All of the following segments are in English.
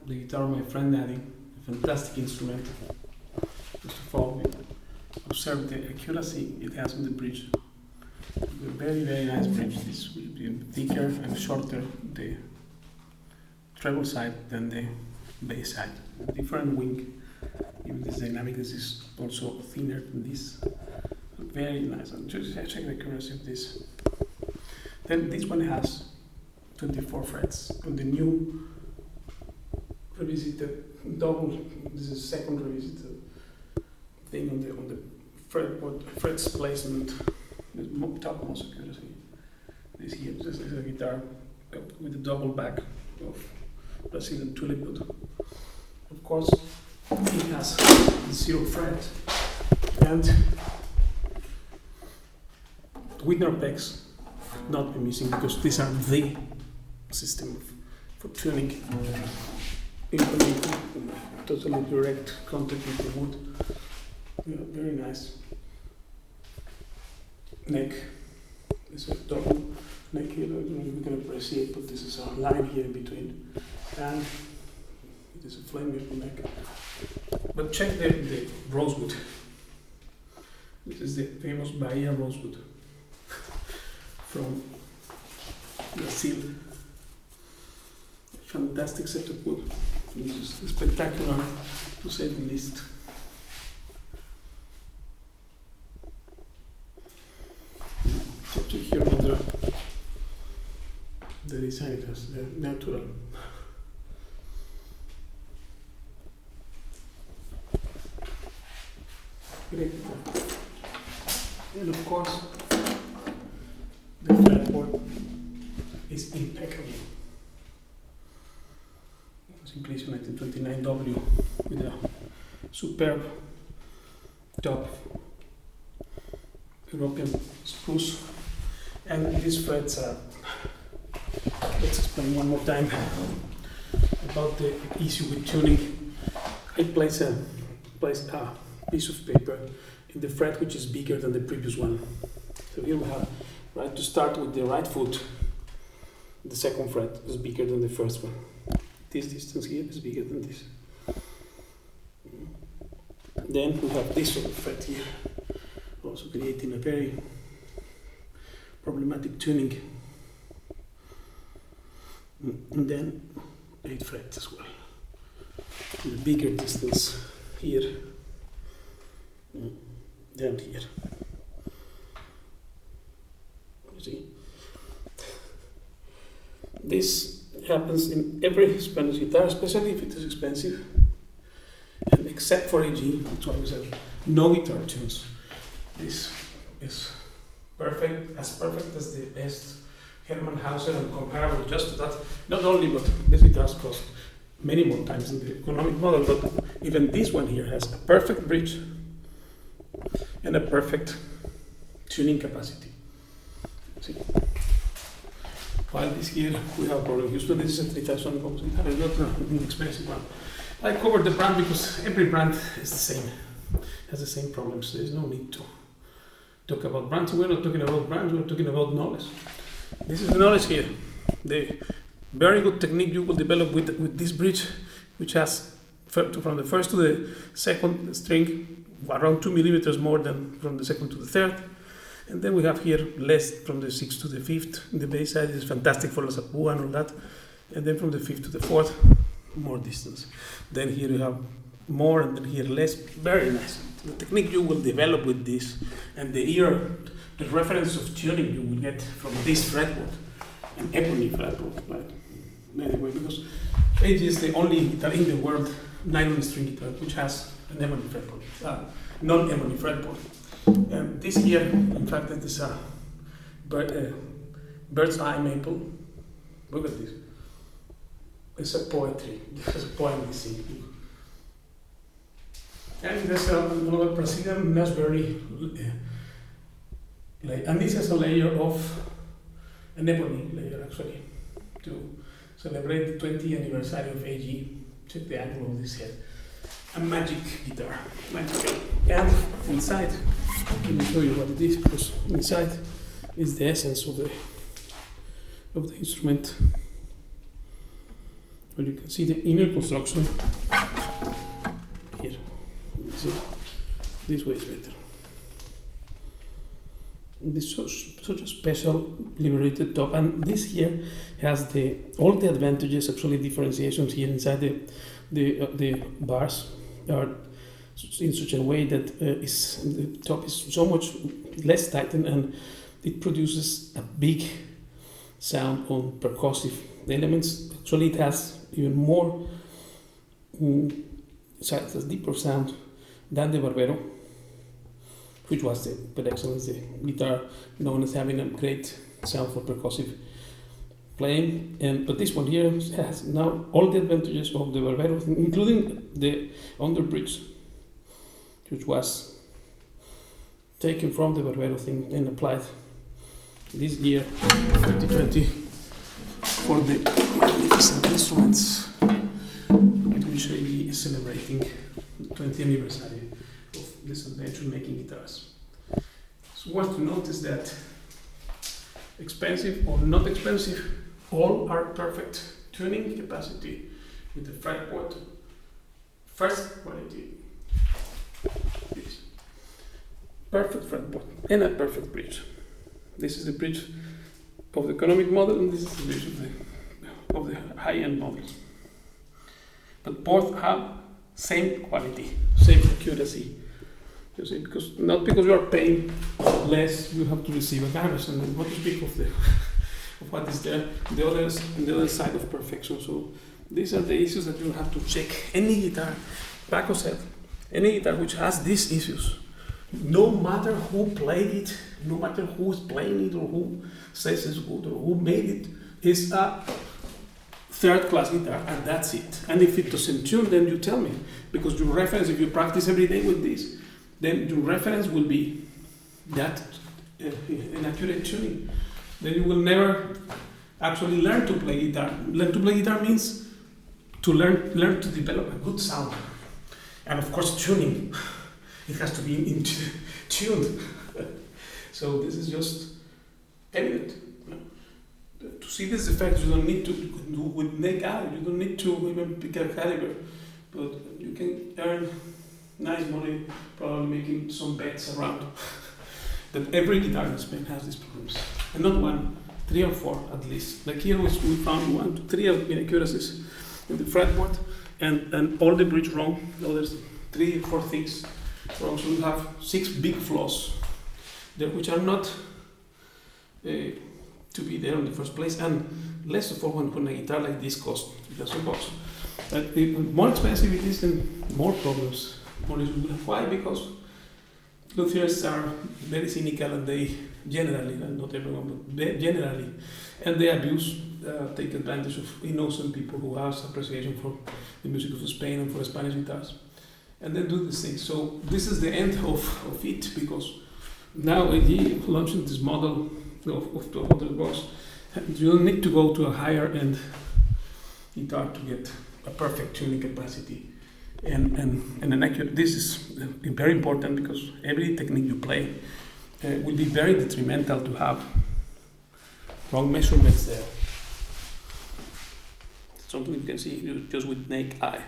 the guitar of my friend Daddy, a fantastic instrument. First of all, observe the accuracy it has on the bridge. A very, very nice bridge. This will be thicker and shorter the treble side than the bass side. Different wing. Even this dynamic, this is also thinner than this. Very nice. And just check the accuracy of this. Then this one has 24 frets. On the new revisited double, this is second revisited thing on the fretboard, frets placement. The topmost accuracy. This here, this is a guitar with a double back of Brazilian tulip wood. Of course, it has 0 fret and Widner pegs not be missing because these are the system for tuning, implementing totally direct contact with the wood. Yeah, very nice. Neck. This is a double neck here. I don't know if you can appreciate, but this is a line here in between, and it is a flame maple neck. But check the rosewood. This is the famous Bahia rosewood from Brazil. Fantastic set of wood. This is spectacular, to say the least. Check here under the design, it has the natural. Great. And of course, the fretboard is impeccable. Simply 1929W with a superb top European spruce. And these frets are, let's explain one more time about the issue with tuning. I place a piece of paper in the fret which is bigger than the previous one. So here we have, right, to start with the right foot, the second fret is bigger than the first one. This distance here is bigger than this. Then we have this sort of fret here, also creating a very problematic tuning. And then 8 frets as well. The bigger distance here than here. You see? This happens in every Spanish guitar, especially if it is expensive. And except for AG, that's why we said no guitar tunes. This is perfect as the best Hermann Hauser and comparable just to that. Not only, but this guitars cost many more times than the economic model, but even this one here has a perfect bridge and a perfect tuning capacity. See? While this here, we have problem. Usually this is a 3000 guitar, it's not an inexpensive one. I covered the brand because every brand is the same, has the same problems. There is no need to talk about brands. We're not talking about brands, we're talking about knowledge. This is the knowledge here. The very good technique you will develop with this bridge, which has from the first to the second string around 2 millimeters more than from the second to the third. And then we have here less from the 6th to the 5th. The bass side is fantastic for La Sapua and all that. And then from the 5th to the 4th, more distance. Then here you have more, and then here less. Very nice. The technique you will develop with this, and the reference of tuning you will get from this fretboard, an ebony fretboard, right? Anyway, because AG is the only guitar in the world, nylon string guitar, which has an ebony fretboard, non-ebony fretboard. And this here, in fact, it is a bird's eye maple. Look at this. It's a poetry. This is a poem we see. And there's another Brazilian raspberry, and this is a layer of an ebony layer actually to celebrate the 20th anniversary of AG. Check the angle of this head. A magic guitar, magical. And inside, let me show you what it is, because inside is the essence of the instrument. But you can see the inner construction here. See, this way is better. This is such a special liberated top, and this here has all the advantages, actually differentiations here inside the bars are in such a way that the top is so much less tightened, and it produces a big sound on percussive elements. Actually, it has even more a deeper sound than the Barbero, which was per excellence the guitar known as having a great sound for percussive playing. But this one here has now all the advantages of the Barbero, including the underbridge, which was taken from the Barbero thing and applied this year, 2020, for the magnificent instruments with which we are celebrating the 20th anniversary of this adventure making guitars. So what to notice that expensive or not expensive, all are perfect tuning capacity with the fretboard, first quality, this perfect fretboard and a perfect bridge. This is the bridge of the economic model, and this is the bridge of the high-end models. But both have same quality, same accuracy. You see, not because you are paying less, you have to receive a garbage, and what to speak of what is there, the other side of perfection. So these are the issues that you have to check. Any guitar, Paco said, any guitar which has these issues, no matter who played it, no matter who is playing it or who says it's good or who made it, is a third-class guitar, and that's it. And if it doesn't tune, then you tell me, because your reference, if you practice every day with this, then your reference will be that inaccurate tuning. Then you will never actually learn to play guitar. Learn to play guitar means to learn to develop a good sound, and of course tuning. It has to be tuned. So this is just evident. To see these effects, you don't need to do with neck eye. You don't need to even pick a caliber, but you can earn nice money probably making some bets around. That every guitar in Spain has these problems, and not one, 3 or 4 at least. Like here we found 1 to 3 inaccuracies in the fretboard, and all the bridge wrong. Now there's 3 or 4 things. So you have 6 big flaws there, which are not to be there in the first place, and less of all when a guitar like this costs just a box. But the more expensive it is, then more problems. Why? Because luthiers are very cynical, and they generally, not everyone, but generally, and they abuse, take advantage of innocent people who have appreciation for the music of Spain and for Spanish guitars, and then do this thing. So this is the end of it, because now he launched this model of 200 bucks. You don't need to go to a higher end guitar to get a perfect tuning capacity and an accurate. This is very important, because every technique you play will be very detrimental to have wrong measurements there. Something you can see just with naked eye.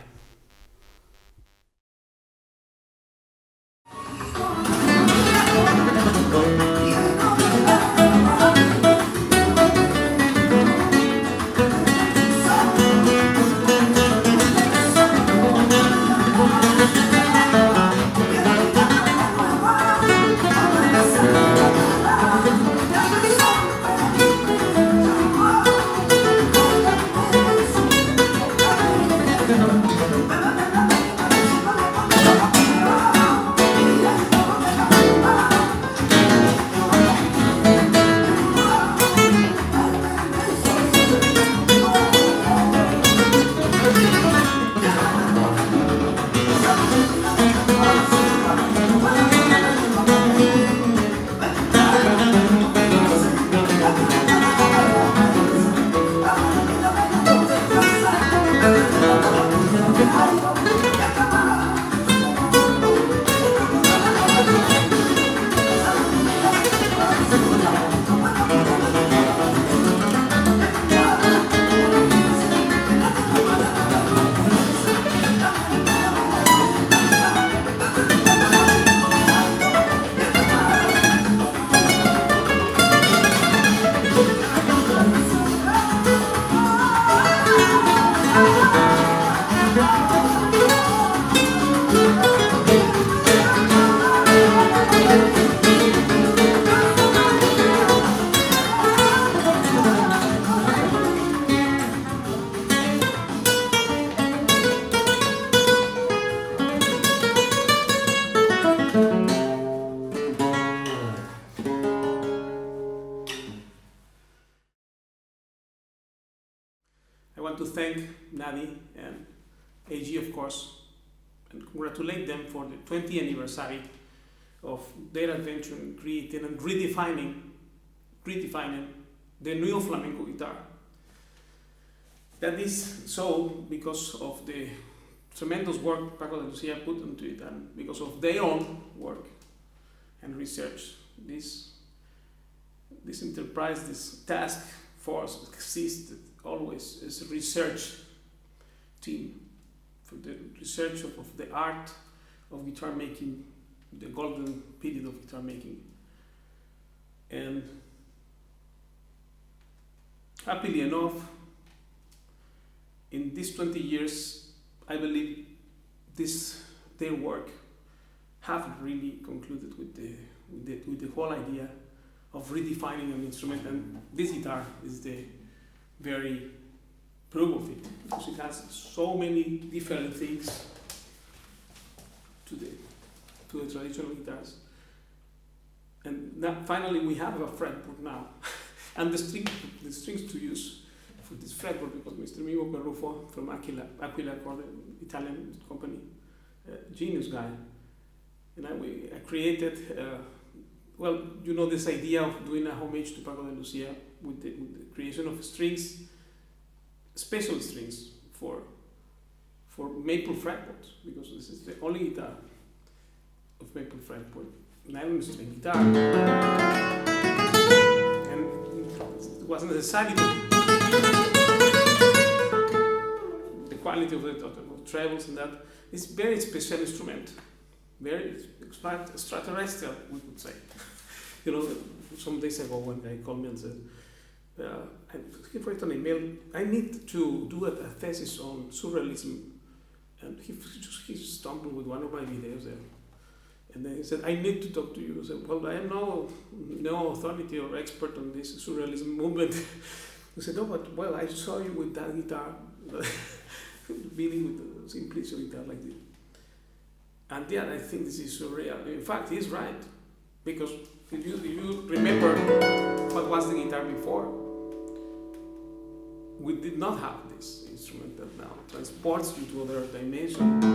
to thank Nadi and AG, of course, and congratulate them for the 20th anniversary of their adventure in creating and redefining the new flamenco guitar. That is so because of the tremendous work Paco de Lucia put into it, and because of their own work and research. This enterprise, this task force existed always as a research team for the research of the art of guitar making, the golden period of guitar making. And happily enough, in these 20 years, I believe their work haven't really concluded with the whole idea of redefining an instrument, and this guitar is the very proof of it, because it has so many different things to the traditional guitars. And now, finally, we have a fretboard now, and the strings to use for this fretboard, because Mr. Mimo Perrufo from Aquila, called the Italian company, genius guy, and I created. Well, you know, this idea of doing a homage to Paco de Lucia with the creation of strings, special strings for maple fretboards, because this is the only guitar of maple fretboard, nylon string guitar, and it wasn't necessary the quality of the trebles and that. It's very special instrument, very extraterrestrial, we could say. You know, some days ago, one guy called me and said, he wrote an email, I need to do a thesis on surrealism. And he stumbled with one of my videos there. And then he said, I need to talk to you. I said, well, I am no authority or expert on this surrealism movement. He said, no, but well, I saw you with that guitar, really with the simplicity guitar like this. And yeah, I think this is surreal. In fact, he's right. Because if you remember what was the guitar before, we did not have this instrument that now transports you to other dimensions.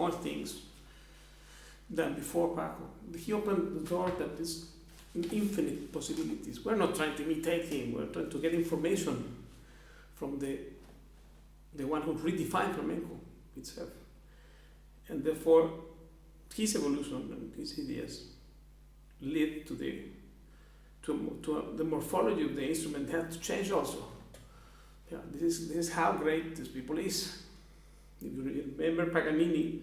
more things than before Paco. He opened the door that is infinite possibilities. We're not trying to imitate him, we're trying to get information from the one who redefined flamenco itself. And therefore, his evolution and his ideas led to the morphology of the instrument had to change also. Yeah, this is how great this people is. If you remember Paganini,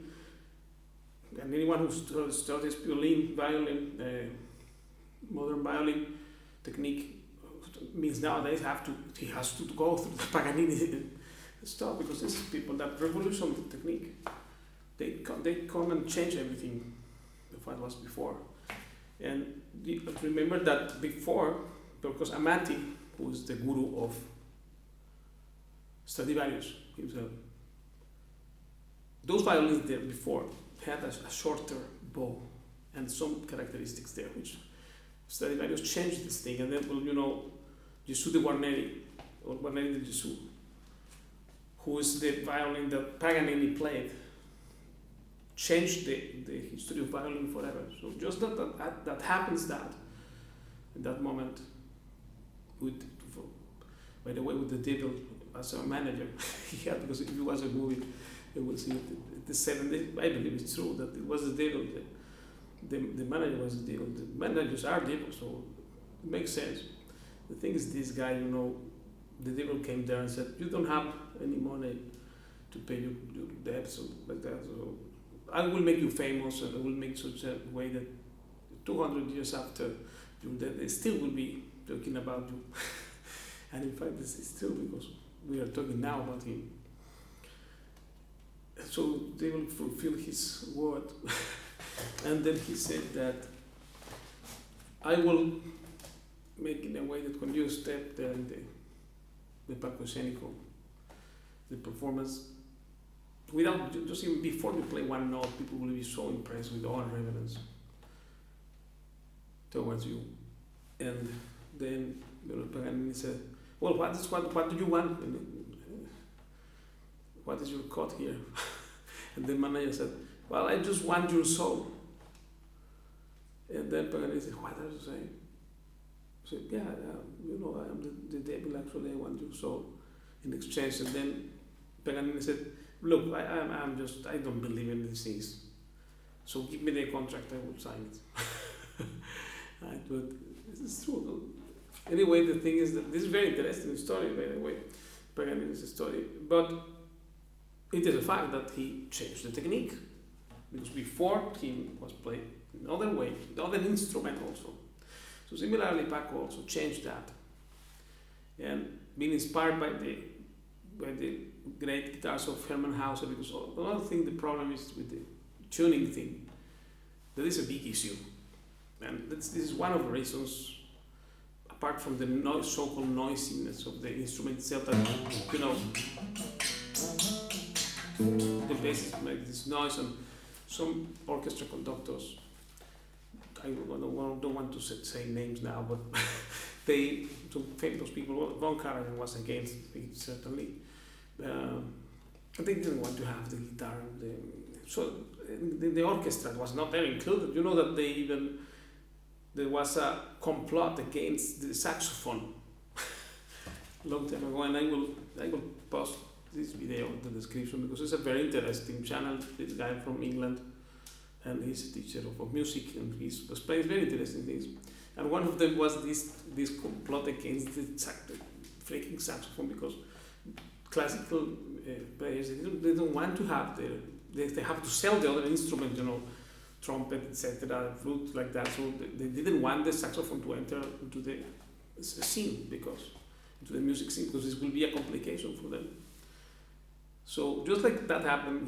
and anyone who studies violin, modern violin technique, means nowadays he has to go through the Paganini stuff, because these people that revolution the technique, they come and change everything of what was before. And remember that before, because Amati, who is the guru of Stradivarius himself, those violins there before had a shorter bow and some characteristics there, which Stradivarius changed this thing. And then, Gesù de Guarneri, or Guarneri de Gesù, who is the violin that Paganini played, changed the history of violin forever. So just that happens in that moment, by the way, with the devil as a manager, because if it was a movie, you will see it. The 70s, I believe it's true that it was the devil. The manager was the devil. The managers are devils, so it makes sense. The thing is, this guy, the devil came there and said, "You don't have any money to pay your debts," or like that. So I will make you famous, and I will make such a way that 200 years after you're dead, they still will be talking about you. And in fact, this is true, because we are talking now about him. So they will fulfill his word. And then he said that I will make in a way that when you step there in the palco escenico, the performance, without just even before you play one note, people will be so impressed with all reverence towards you. And then Paganini said, "Well, what do you want? What is your cut here?" And the manager said, "Well, I just want your soul." And then Paganini said, "What are you saying?" I said, "Yeah, I am the devil, actually, I want your soul in exchange." And then Paganini said, "Look, I don't believe in these things. So give me the contract, I will sign it." Right, but this is true though. Anyway, the thing is that this is a very interesting story, by the way, Paganini's story. But it is a fact that he changed the technique, because before him was played another way, another instrument also. So similarly, Paco also changed that, and being inspired by the great guitars of Hermann Hauser, because another thing, the problem is with the tuning thing. That is a big issue, and this is one of the reasons, apart from the so-called noisiness of the instrument itself, that the bass make this noise, and some orchestra conductors, I don't want to say names now, but some famous people, Von Karajan was against it, certainly. They didn't want to have the guitar. So the orchestra was not there included. You know that there was a complot against the saxophone long time ago, and I will post this video in the description, because it's a very interesting channel. This guy from England, and he's a teacher of music, and he was playing very interesting things. And one of them was this complot against the freaking saxophone, because classical players, they don't want to have they have to sell the other instrument, trumpet, etc., flute, like that. So they didn't want the saxophone to enter into the scene, into the music scene, because this will be a complication for them. So just like that happened,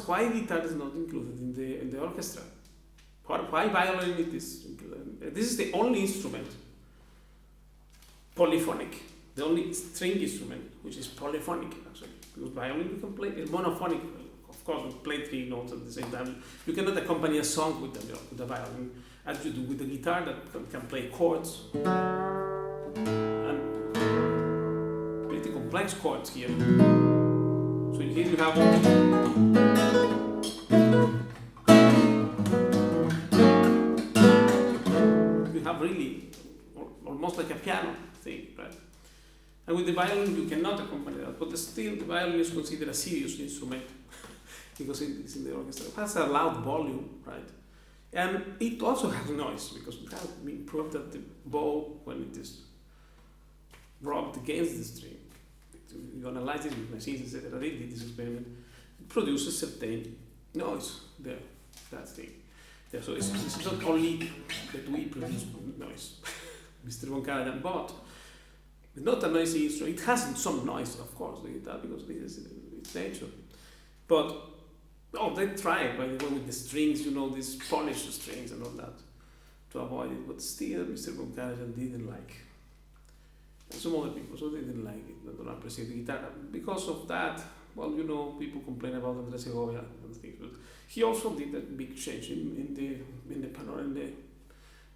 why guitar is not included in the orchestra? Why violin it is included? This is the only instrument, polyphonic, the only string instrument which is polyphonic, actually. Because violin you can play, it's monophonic. Of course, we play 3 notes at the same time. You cannot accompany a song with the violin, as you do with the guitar that can play chords, and pretty complex chords here. So here you have have really almost like a piano thing, right? And with the violin, you cannot accompany that, but still, the violin is considered a serious instrument because it's in the orchestra. It has a loud volume, right? And it also has noise because it has been proved that the bow, when it is rubbed against the string, you analyze it with machines, etc. They did this experiment. It produces certain noise there, that thing. Yeah, so it's not only that we produce noise, Mr. Von Karajan, but it's not a noisy instrument. It has some noise, of course, the guitar, because this is its nature. But they try, by the way, with the strings, these polished strings and all that, to avoid it. But still, Mr. Von Karajan didn't like. And some other people, so they didn't like it, they don't appreciate the guitar. Because of that, people complain about Andres Segovia and things. But he also did a big change in the panorama, in the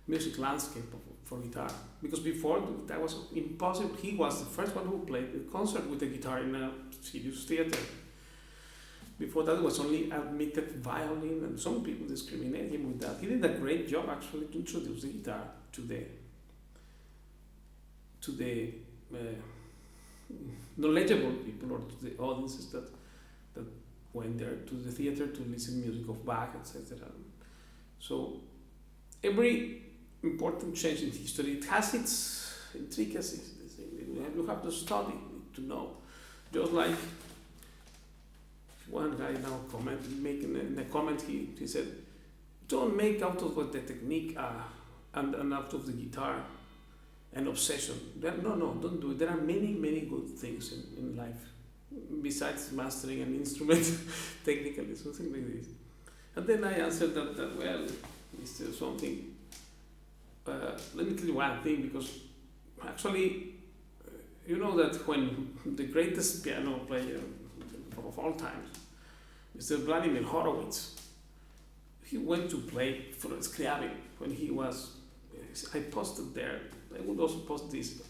music landscape for guitar. Because before, the guitar was impossible. He was the first one who played a concert with a guitar in a serious theater. Before that, it was only admitted violin, and some people discriminate him with that. He did a great job, actually, to introduce the guitar to the knowledgeable people or to the audiences that went there to the theater to listen music of Bach, etc. So every important change in history, it has its intricacies. You have to study to know. Just like one guy now making in a comment, he said, don't make out of what the technique and out of the guitar an obsession. No, don't do it. There are many, many good things in life besides mastering an instrument technically, something like this. And then I answered that well, it's still something. Let me tell you one thing, because actually, you know that when the greatest piano player of all times, Mr. Vladimir Horowitz, he went to play for Scriabin when he was. I posted there. I would also post this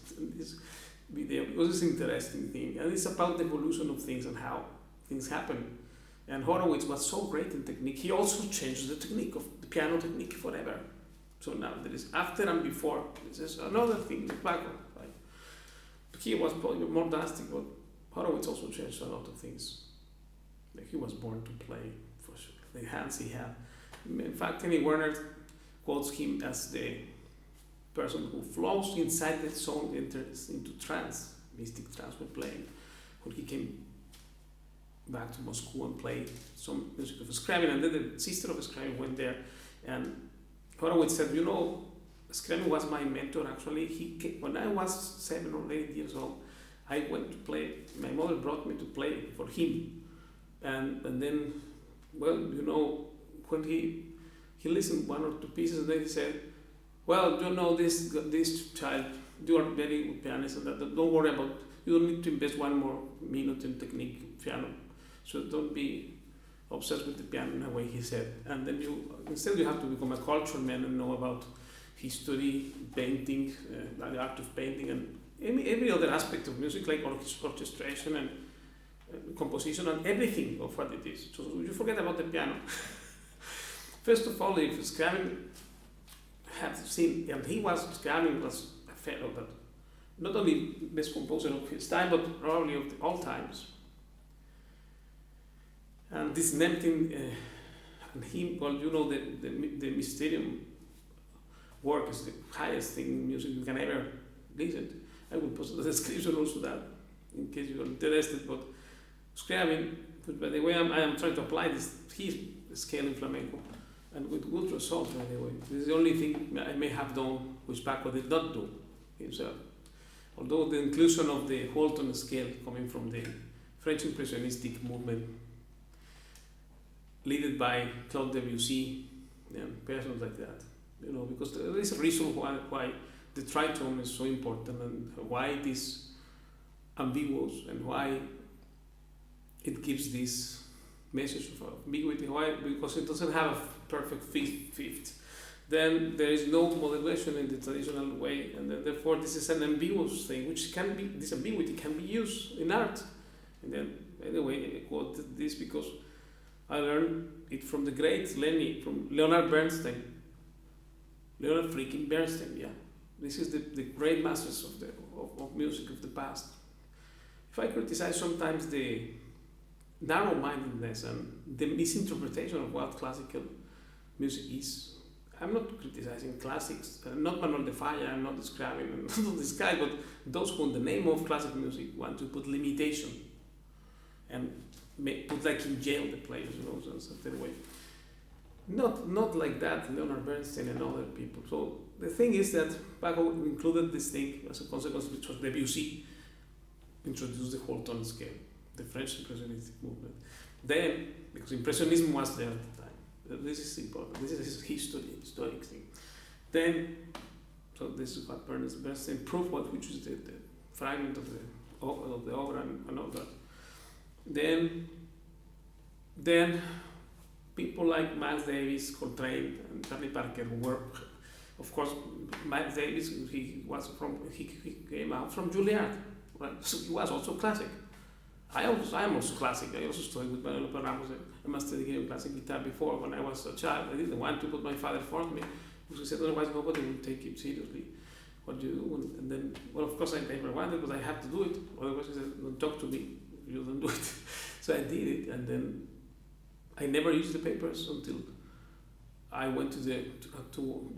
video because it's an interesting thing, and it's about the evolution of things and how things happen. And Horowitz was so great in technique. He also changed the technique of the piano technique forever. So now there is after and before. This is another thing, the background, right? He was probably more drastic, but Horowitz also changed a lot of things. Like he was born to play for sure. The hands he had. In fact, Kenny Werner quotes him as the person who flows inside the song, enters into trance, mystic trance when playing. When he came back to Moscow and played some music of Scriabin, and then the sister of Scriabin went there, and Horowitz said, Scriabin was my mentor actually. When I was 7 or 8 years old, I went to play, my mother brought me to play for him, and then, when he listened 1 or 2 pieces, and then he said, well, this child, you are very good pianist, and that, don't worry about, you don't need to invest 1 more minute in technique piano, so don't be obsessed with the piano in a way, he said. And then instead you have to become a cultural man and know about history, painting, the art of painting, and every other aspect of music, like orchestration and composition and everything of what it is. So you forget about the piano. First of all, if Scriabin had seen, and Scriabin was a fellow that not only best composer of his time, but probably of all times. And this Nemtin and him, the Mysterium work is the highest thing in music you can ever listen to. I will post the description also that, in case you are interested. But Scriabin, by the way, I am trying to apply his scale in flamenco, and with good result, by the way. This is the only thing I may have done which Paco did not do himself. Although the inclusion of the Walton scale coming from the French Impressionistic movement, led by Claude Debussy and persons like that, because there is a reason why the tritone is so important and why it is ambiguous and why it gives this message of ambiguity. Why? Because it doesn't have a perfect fifth. Then there is no modulation in the traditional way, and then therefore this is an ambiguous thing, this ambiguity can be used in art. And then, by the way, I quoted this because I learned it from the great Leonard Bernstein. Leonard freaking Bernstein, yeah. This is the great masters of music of the past. If I criticize sometimes the narrow-mindedness and the misinterpretation of what classical music is, I'm not criticizing classics, not Manuel de Falla, I'm not describing, I'm not this guy, but those who in the name of classical music want to put limitation and put like in jail the players, in a certain way. Not like that, Leonard Bernstein and other people. So the thing is that Paco included this thing as a consequence, which was Debussy introduced the whole tone scale, the French Impressionistic movement. Then, because Impressionism was there at the time, this is important, this is a historic thing. Then, so this is what Bernstein proved, which is the fragment of the opera and all that. Then people like Miles Davis, Coltrane, and Charlie Parker were, of course, Miles Davis. He came out from Juilliard, right? So he was also classic. I am also classic. I also studied with Manuel Ramos, a master degree in classic guitar before when I was a child. I didn't want to, but my father forced me because he said otherwise nobody would take it seriously. What do you do? And then, well, of course I never wanted, but I had to do it. Otherwise he said, don't talk to me if you don't do it. So I did it, and then I never used the papers until I went to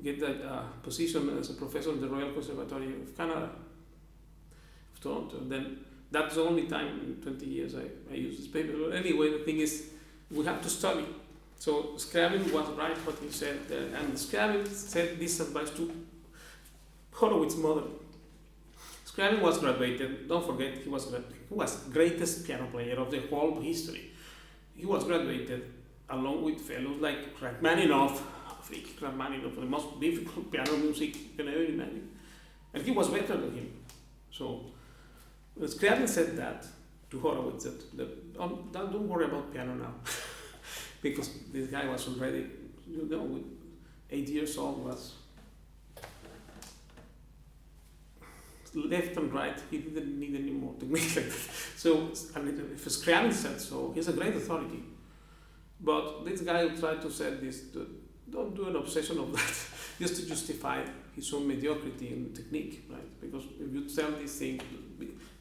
get that position as a professor in the Royal Conservatory of Canada, of Toronto. And then that's the only time in 20 years I used this paper. But anyway, the thing is, we have to study. So Scriabin was right what he said there, and Scriabin said this advice to Horowitz's mother. Scriabin was graduated. Don't forget, he was greatest piano player of the whole history. He was graduated along with fellows like Rachmaninoff, the most difficult piano music you can ever imagine. And he was better than him. So Scriabin said that to Horowitz, that don't worry about piano now. Because this guy was already, with 8 years old, was left and right, he didn't need any more technique like that. So, if Scriabin said so, he's a great authority. But this guy tried to say this, don't do an obsession of that, just to justify his own mediocrity in technique, right? Because if you tell these things,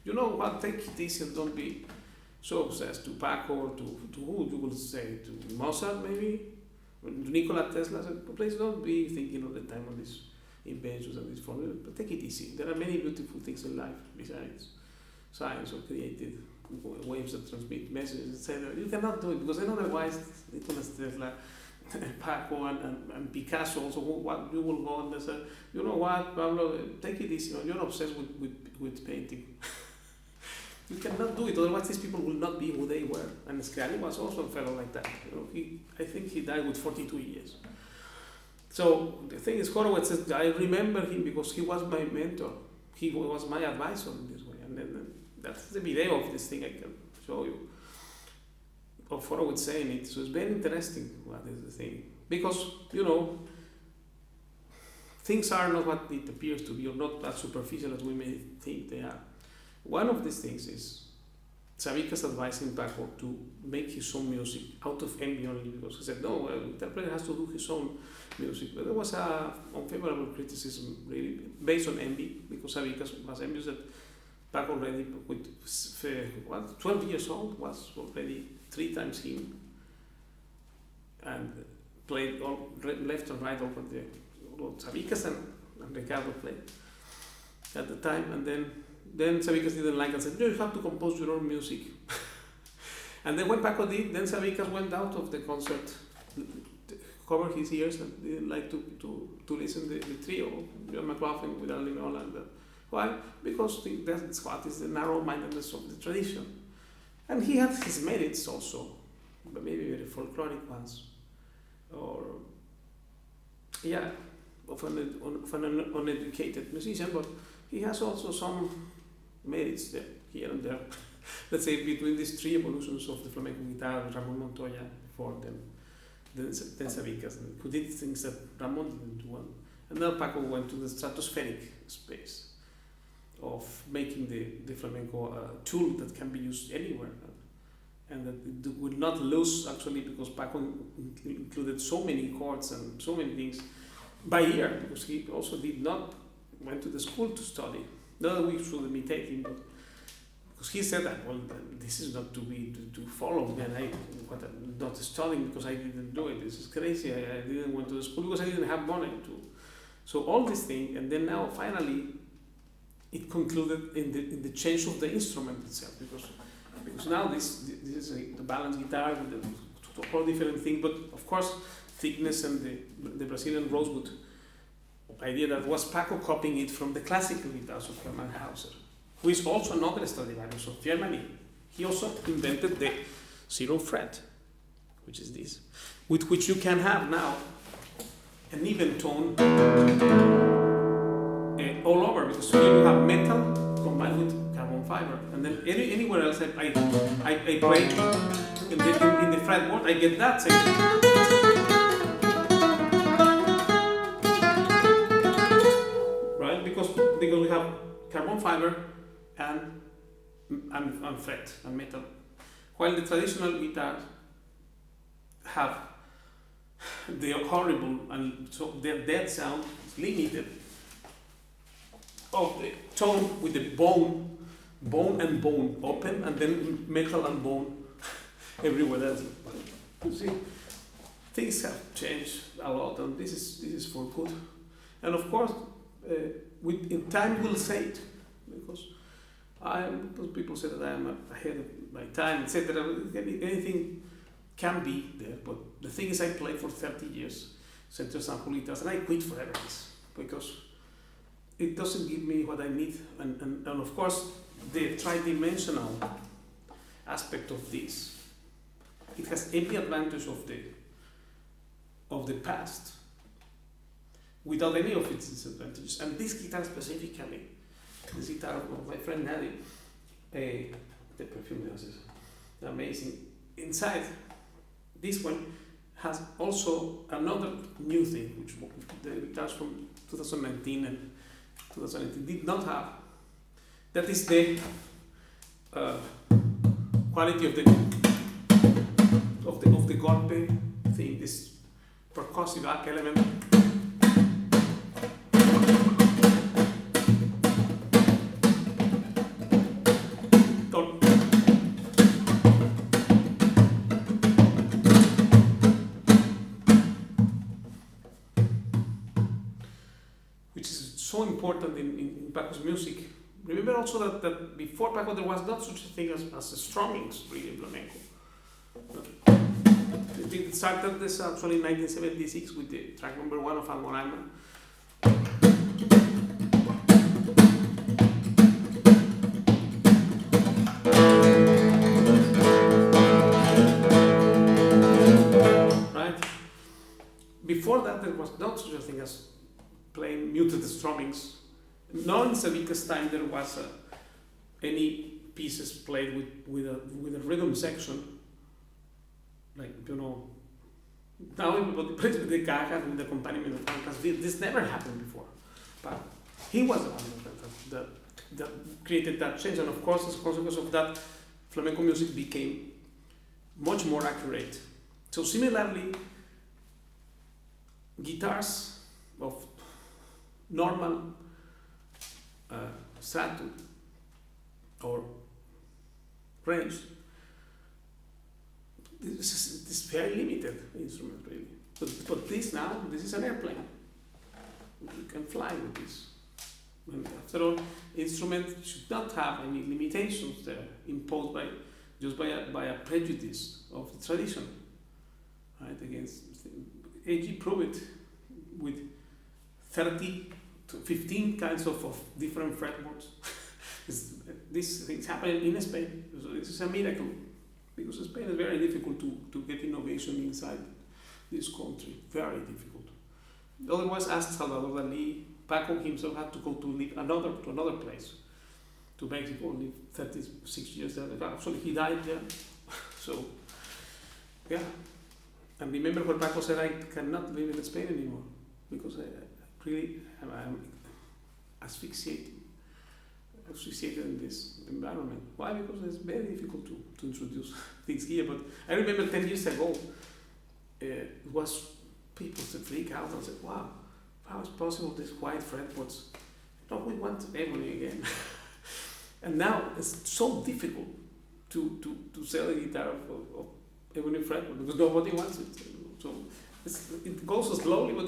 you know what, take it easy and don't be so obsessed to Paco or to who you will say, to Mozart maybe, to Nikola Tesla. So please don't be thinking all the time on this inventions and this formula, but take it easy. There are many beautiful things in life besides science or creative waves that transmit messages, etc. You cannot do it because then otherwise Nikola Tesla, Paco and Picasso also, what you will go and say, you know what, Pablo, take it easy. You're obsessed with painting. You cannot do it, otherwise these people will not be who they were. And Scriabin was also a fellow like that. I think he died with 42 years. So the thing is, Horowitz says, I remember him because he was my mentor. He was my advisor in this way. And then that's the video of this thing I can show you, of Horowitz saying it. So it's very interesting what is the thing. Because, things are not what it appears to be, or not as superficial as we may think they are. One of these things is Sabika's advising Paco to make his own music out of envy only, because he said, no, the player has to do his own music. But there was a unfavorable criticism, really, based on envy, because Sabika was envious that Paco already, with 12 years old, was already 3 times him, and played all left and right over the Sabicas and Ricardo played at the time, and then Sabicas didn't like it and said, you have to compose your own music. And then when Paco did, then Sabicas went out of the concert, covered his ears, and didn't like to listen to the trio, John McLaughlin with Alan Nolan. Why? Because that's what is the narrow-mindedness of the tradition. And he had his merits also, but maybe very folkloric ones. Or, of an uneducated musician, but he has also some merits there, here and there. Let's say between these 3 evolutions of the flamenco guitar, Ramon Montoya before them, then Sabicas, who did things that Ramon didn't do well. And then Paco went to the stratospheric space of making the flamenco a tool that can be used anywhere. And that it would not lose, actually, because Paco included so many chords and so many things by ear, because he also did not went to the school to study. Not that we should imitate him, but because he said that, well, this is not to be to follow me, and I'm not studying because I didn't do it. This is crazy. I didn't went to the school because I didn't have money to. So all this thing, and then now finally, it concluded in the change of the instrument itself, because now this is the balance guitar with a whole different thing, but of course thickness and the Brazilian rosewood idea that was Paco copying it from the classical guitars of Hermann Hauser, who is also another Stradivarius of Germany. He also invented the 0 fret, which is this, with which you can have now an even tone all over, because here you have metal combined with carbon fiber, and then anywhere else I play in the fretboard, I get that same. Right, because we have carbon fiber and fret and metal, while the traditional guitars have the horrible and so their dead sound is limited of the tone with the bone and bone open, and then metal and bone everywhere else. You see, things have changed a lot, and this is for good. And of course, in time will say it, because people say that I am ahead of my time, etc. Anything can be there, but the thing is, I played for 30 years, centers and Julitas, and I quit forever this, because it doesn't give me what I need, and of course, the tridimensional aspect of this, it has every advantage of the past, without any of its disadvantages. And this guitar specifically, this guitar of my friend Nadi, the perfume is amazing. Inside, this one has also another new thing, which the guitars from 2019 and 2018 did not have. That is the quality of the golpe thing, this percussive element. Which is so important in Paco's music. Remember also that before Paco there was not such a thing as strummings really in flamenco. It started this actually in 1976 with the track number 1 of Almoraima. Right? Before that there was not such a thing as playing muted strummings. Not in Savica's time there was any pieces played with a rhythm section, like, you know, now everybody plays with the cajas and the accompaniment of cajas. This never happened before, but he was the one that created that change, and of course as a consequence of that, flamenco music became much more accurate. So similarly, guitars of normal stratum or range, this is very limited instrument really. But this is an airplane. You can fly with this. And after all, instrument should not have any limitations there imposed by a prejudice of the tradition, right? Against AG proved it with 30 to 15 kinds of different fretboards. This thing's happening in Spain, so this is a miracle, because Spain is very difficult to get innovation inside this country, very difficult. Otherwise, ask Salvador Dalí, Paco himself had to go to live to another place, to Mexico, live 36 years there. Actually, he died there. So, yeah. And remember when Paco said, I cannot live in Spain anymore, because I'm asphyxiated in this environment. Why? Because it's very difficult to introduce things here. But I remember 10 years ago, it was people to freak out and say, wow, was possible these white fretboards? No, we want ebony again. And now it's so difficult to sell a guitar of ebony fretboard because nobody wants it. So it goes so slowly, but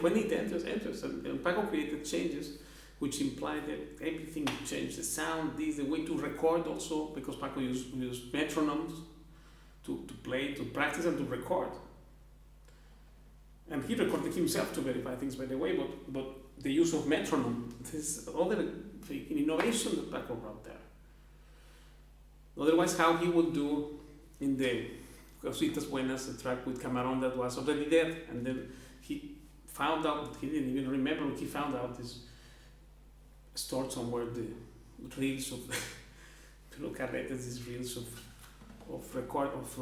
when it enters. And Paco created changes which implied that everything changed. The sound, the way to record also, because Paco used metronomes to play, to practice and to record. And he recorded himself to verify things, by the way, but the use of metronome, this other innovation that Paco brought there. Otherwise, how he would do in the Cositas Buenas, the track with Camarón that was already dead, and then he found out, he didn't even remember, he found out this stored somewhere the reels of carretes, these reels of record of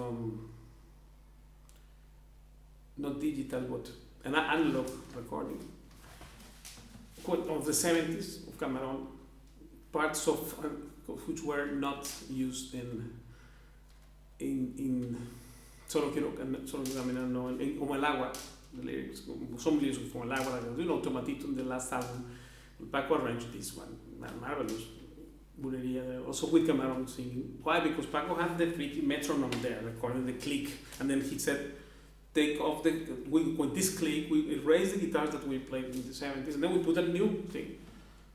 not digital but an analog recording of the 70s of Camarón, parts of which were not used in Solo quiero caminar, no, como el agua, the lyrics, some lyrics como el agua, Tomatito in the last album. Paco arranged this one, marvelous bulería, also with Camarón singing. Why? Because Paco had the freaky metronome there, recording the click, and then he said, take off with this click, we erase the guitars that we played in the 70s, and then we put a new thing,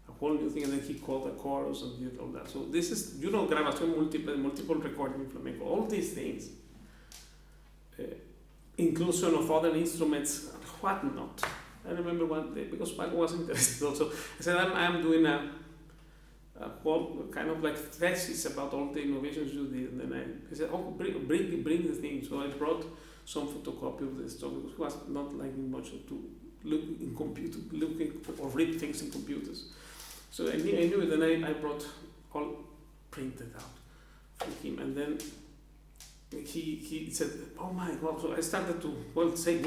a whole new thing, and then he called the chorus and did all that. So this is, grabación multiple recording in flamenco, all these things. Inclusion of other instruments, what not. I remember one day, because Paco was interested also, I said, I'm doing a whole kind of like thesis about all the innovations you did, and then he said, oh, bring the thing. So I brought some photocopy of the stuff, because he was not liking much to look or read things in computers. So I knew it, and I brought all printed out from him, and then he said, oh my God. So I started to say,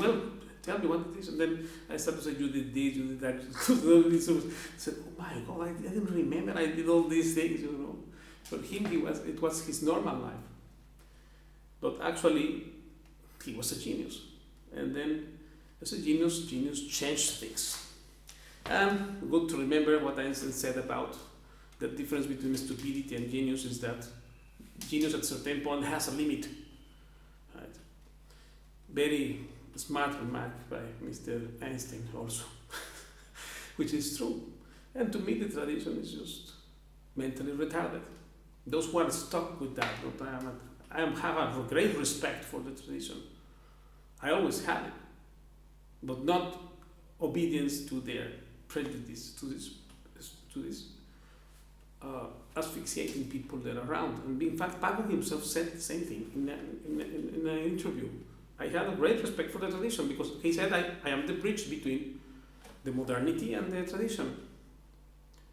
tell me what it is, and then I started to say, you did this, you did that. I said, oh my God, I didn't remember I did all these things, For him, it was his normal life. But actually, he was a genius. And then, as a genius changed things. And good to remember what Einstein said about the difference between stupidity and genius is that genius at a certain point has a limit. Right? Very smart remark by Mr. Einstein also, which is true. And to me, the tradition is just mentally retarded. Those who are stuck with that, I have a great respect for the tradition. I always had it, but not obedience to their prejudice, to this asphyxiating people that are around. And in fact, Paco himself said the same thing in an interview. I had a great respect for the tradition because he said, I am the bridge between the modernity and the tradition.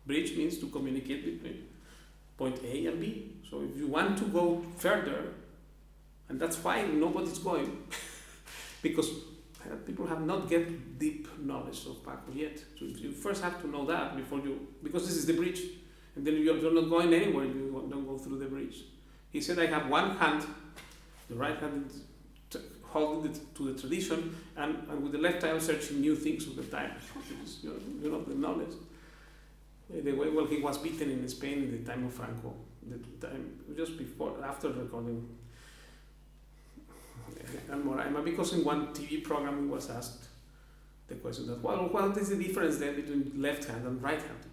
Bridge means to communicate between point A and B. So if you want to go further, and that's why nobody's going, because people have not get deep knowledge of Paco yet. So you first have to know that because this is the bridge, and then you're not going anywhere if you don't go through the bridge. He said, I have one hand, the right hand holding it to the tradition, and with the left hand searching new things all the time. The knowledge. The way he was beaten in Spain in the time of Franco, the time just after recording and Moraima, because in one TV program he was asked the question that, what is the difference then between left hand and right hand?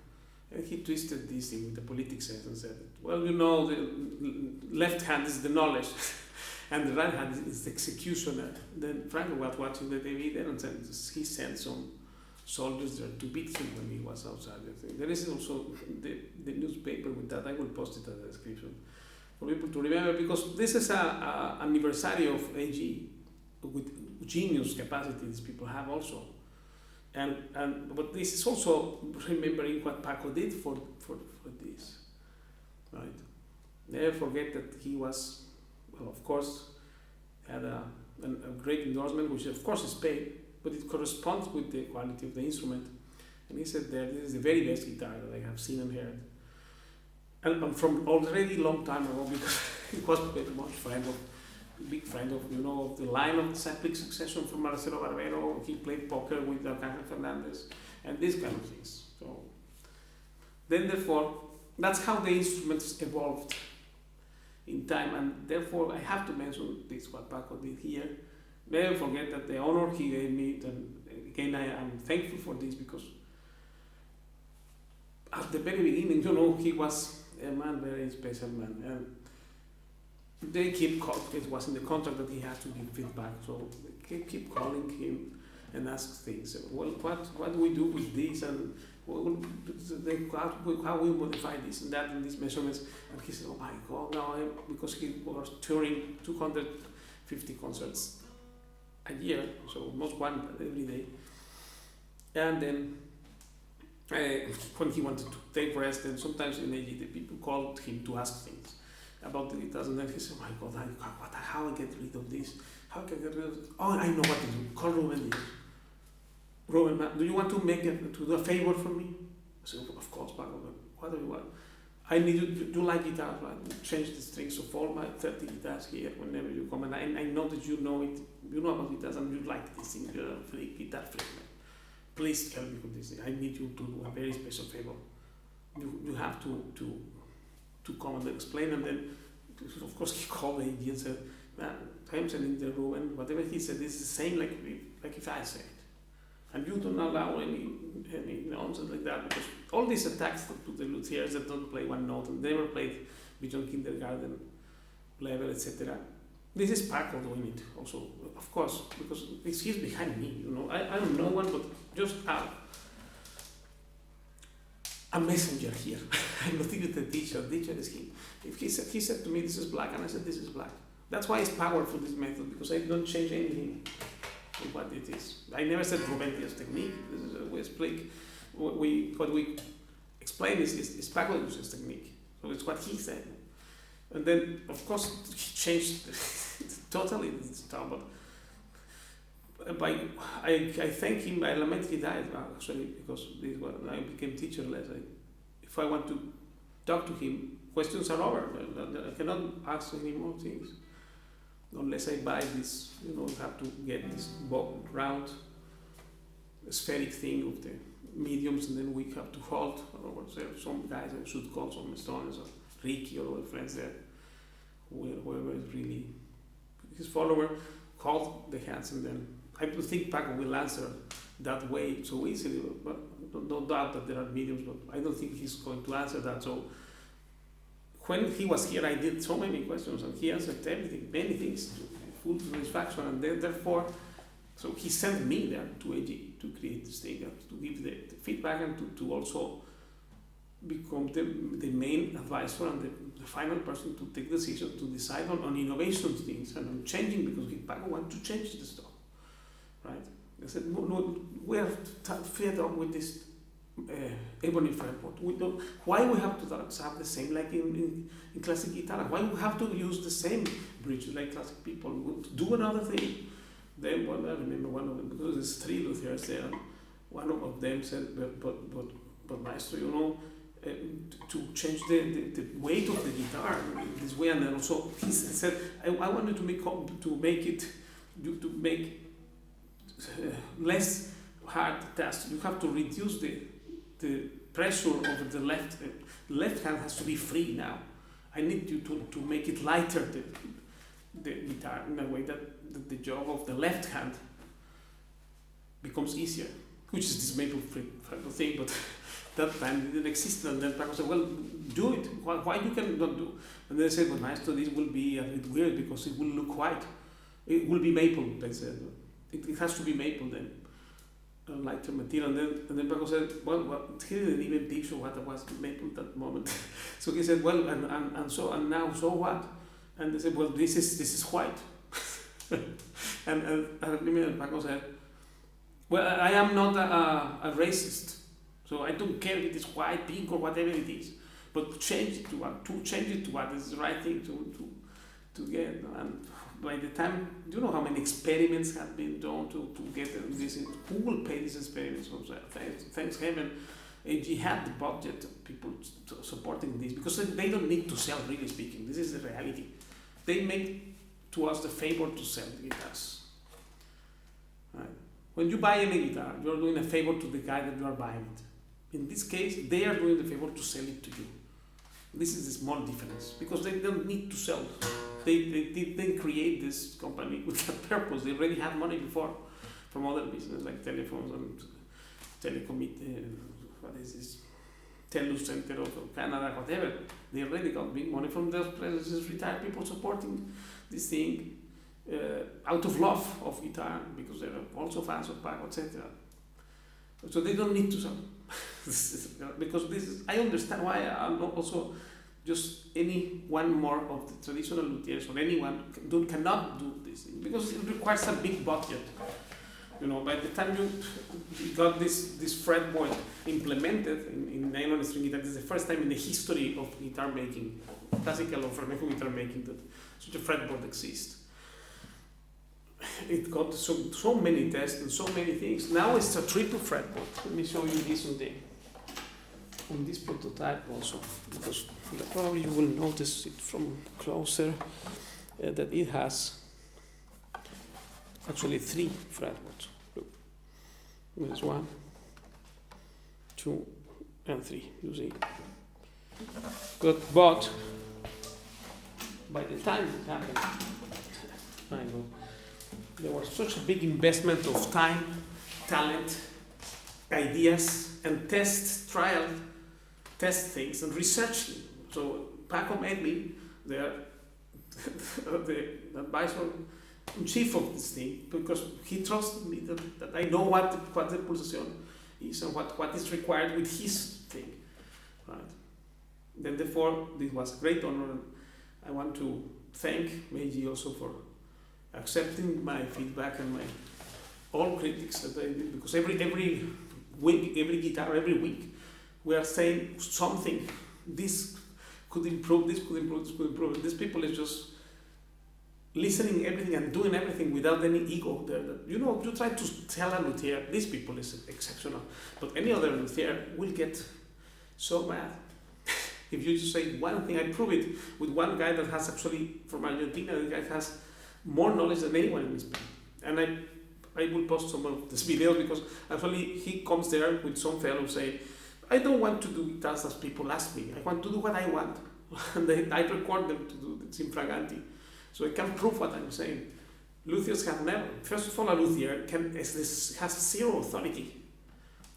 And he twisted this thing with the politics sense and said, the left hand is the knowledge and the right hand is the executioner. Then Franco was watching the TV there and he sent some soldiers there to beat him when he was outside the thing. There is also the newspaper with that. I will post it as a description for people to remember, because this is a anniversary of AG with genius capacity these people have also. But this is also remembering what Paco did for this, right? Never forget that he was, of course, had a great endorsement, which of course is paid, but it corresponds with the quality of the instrument. And he said that this is the very best guitar that I have seen and heard. And from already long time ago, because he was very much friend of big friend of, of the line of cyclic succession from Marcelo Barbero. He played poker with Arcángel Fernandez and these kind of things. So then, therefore, that's how the instruments evolved in time, and therefore I have to mention this, what Paco did here. Never forget that the honor he gave me, and again I am thankful for this, because at the very beginning, he was a man, very special man, and they keep calling. It was in the contract that he had to give feedback, so they keep calling him and ask things. Well, what do we do with this, and how we modify this and that and these measurements? And he said, "Oh my God, now because he was touring 250 concerts a year, so almost one every day, and then." When he wanted to take rest, and sometimes in AG the people called him to ask things about the guitars, and then he said, "Oh my God, how I get rid of this? How can I get rid of this? Oh, I know what to do. Call Ruben. Ruben, do you want to do a favor for me?" I said, "Of course, Paco. What do you want?" "I need you to like guitars, right? Change the strings of all my 30 guitars here whenever you come, and I know that you know it. You know about guitars, and you like this thing. You're a guitar freak. Please help me with this. I need you to do a very special favor. You have to come and explain." And then, of course, he called the AG and said, "Man, I'm sending the Ruben. Whatever he said is the same like if I said, and you don't allow any nonsense like that, because all these attacks to the luthiers that don't play one note and never played beyond kindergarten level, etc." This is Paco doing it also, of course, because he's behind me, I'm no one, but just a messenger here. I'm not even the teacher is him. If he said to me, "This is black," and I said, "This is black." That's why it's powerful, this method, because I don't change anything with what it is. I never said Ruben Diaz technique. This is we explain. What we explain is Paco uses technique. So it's what he said. And then, of course, he changed totally the style, but I thank him. I lament he died, actually, because I became teacherless. If I want to talk to him, questions are over. I cannot ask any more things unless I buy this. I have to get this round spheric thing of the mediums, and then we have to hold. Some guys I should call, some Stones or Ricky or our friends there, whoever is really his follower, called the hands, and then I do think Paco will answer that way so easily, but no doubt that there are mediums, but I don't think he's going to answer that. So when he was here, I did so many questions, and he answered everything, many things to full satisfaction, and therefore, so he sent me there to AG to create this thing, to give the feedback, and to also become the main advisor and the final person to take decisions, to decide on innovation things and on changing, because Paco wants to change the stuff, right? I said, no, we are fed up with this ebony fretboard. Why we have to have the same like in classic guitar? Why we have to use the same bridge like classic people? Do another thing. Then I remember one of them, because there's 3 luthiers there, and one of them said, but Maestro, to change the weight of the guitar this way, and then also he said, I wanted to make it less hard task. You have to reduce the pressure over the left. The left hand has to be free now. I need you to make it lighter, the guitar, in a way that the job of the left hand becomes easier, which is this maple thing, but that time it didn't exist. And then Paco said, "Well, do it. Why you cannot do?" And they said, "But Maestro, this will be a bit weird because it will look white. It will be maple," they said. It has to be maple then, a lighter material. And then Paco said, well, he didn't even picture what was maple at that moment. So he said, "Well, and now, so what?" And they said, "Well, this is white." and I remember Paco said, "Well, I am not a racist. So I don't care if it is white, pink, or whatever it is, but change it to what is the right thing to get." And by the time, do you know how many experiments have been done to get this? Who will pay these experiments? So thanks heaven, AG had the budget, people supporting this, because they don't need to sell, really speaking. This is the reality. They make to us the favor to sell guitars. Right? When you buy any guitar, you are doing a favor to the guy that you are buying it. In this case, they are doing the favor to sell it to you. This is the small difference, because they don't need to sell. They didn't create this company with that purpose. They already had money before from other business like telephones and what is this? Telus Center of Canada, whatever. They already got big money from those places, retired people supporting this thing out of love of guitar, because they're also fans of Paco, etc. So they don't need to sell. Because this is, I understand why I'm not also just any one more of the traditional luthiers or anyone cannot do this thing, because it requires a big budget. You know, by the time you got this fretboard implemented in nylon string guitar, this is the first time in the history of guitar making, classical or flamenco guitar making, that such a fretboard exists. It got so many tests and so many things. Now it's a triple fretboard. Let me show you this on this prototype also, because probably you will notice it from closer that it has actually 3 fretboards. Look, there's 1, 2, and 3. You see, but by the time it happened, I know there was such a big investment of time, talent, ideas, and test things and research. So Paco made me the advisor in chief of this thing, because he trusted me that I know what the pulsation is and what is required with his thing. Right. Then therefore this was a great honor. I want to thank Meiji also for accepting my feedback and my all critics that I did, because every week, every guitar, every week, we are saying something. This could improve. This could improve. This could improve. These people is just listening everything and doing everything without any ego. You know, you try to tell a luthier, these people is exceptional, but any other luthier will get so mad. If you just say one thing, I prove it with one guy that has actually, from Argentina, the guy has more knowledge than anyone in this band. And I will post some of this video, because actually he comes there with some fellow saying, I don't want to do guitars as people ask me. I want to do what I want. And I record them to do this in Fraganti. So I can prove what I'm saying. Luthiers have never, first of all, a luthier has zero authority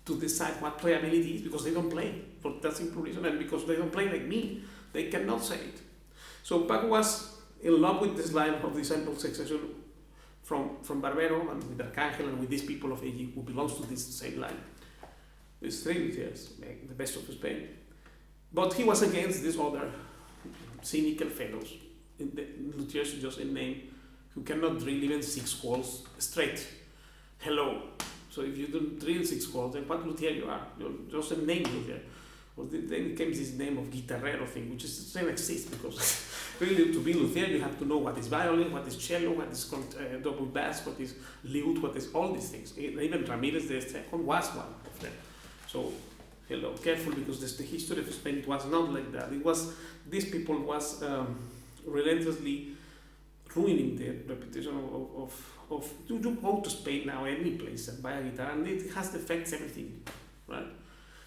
to decide what playability is, because they don't play for that simple reason, and because they don't play like me, they cannot say it. So Paco was in love with this line of disciple succession from Barbero and with Arcangel and with these people of AG who belongs to this same line. These 3 luthiers, the best of Spain. But he was against these other cynical fellows, the luthiers just in name, who cannot drill even 6 holes straight. Hello. So if you don't drill 6 holes, then what luthier you are? You're just a name luthier. Well, then came this name of guitarrero thing, which doesn't exist, because really to be luthier you have to know what is violin, what is cello, what is double bass, what is lute, what is all these things. Even Ramirez the second was one of them. So, hello, careful, because the history of Spain, it was not like that. It was, these people was relentlessly ruining the reputation of you go to Spain now, any place, and buy a guitar, and it has affects everything, right?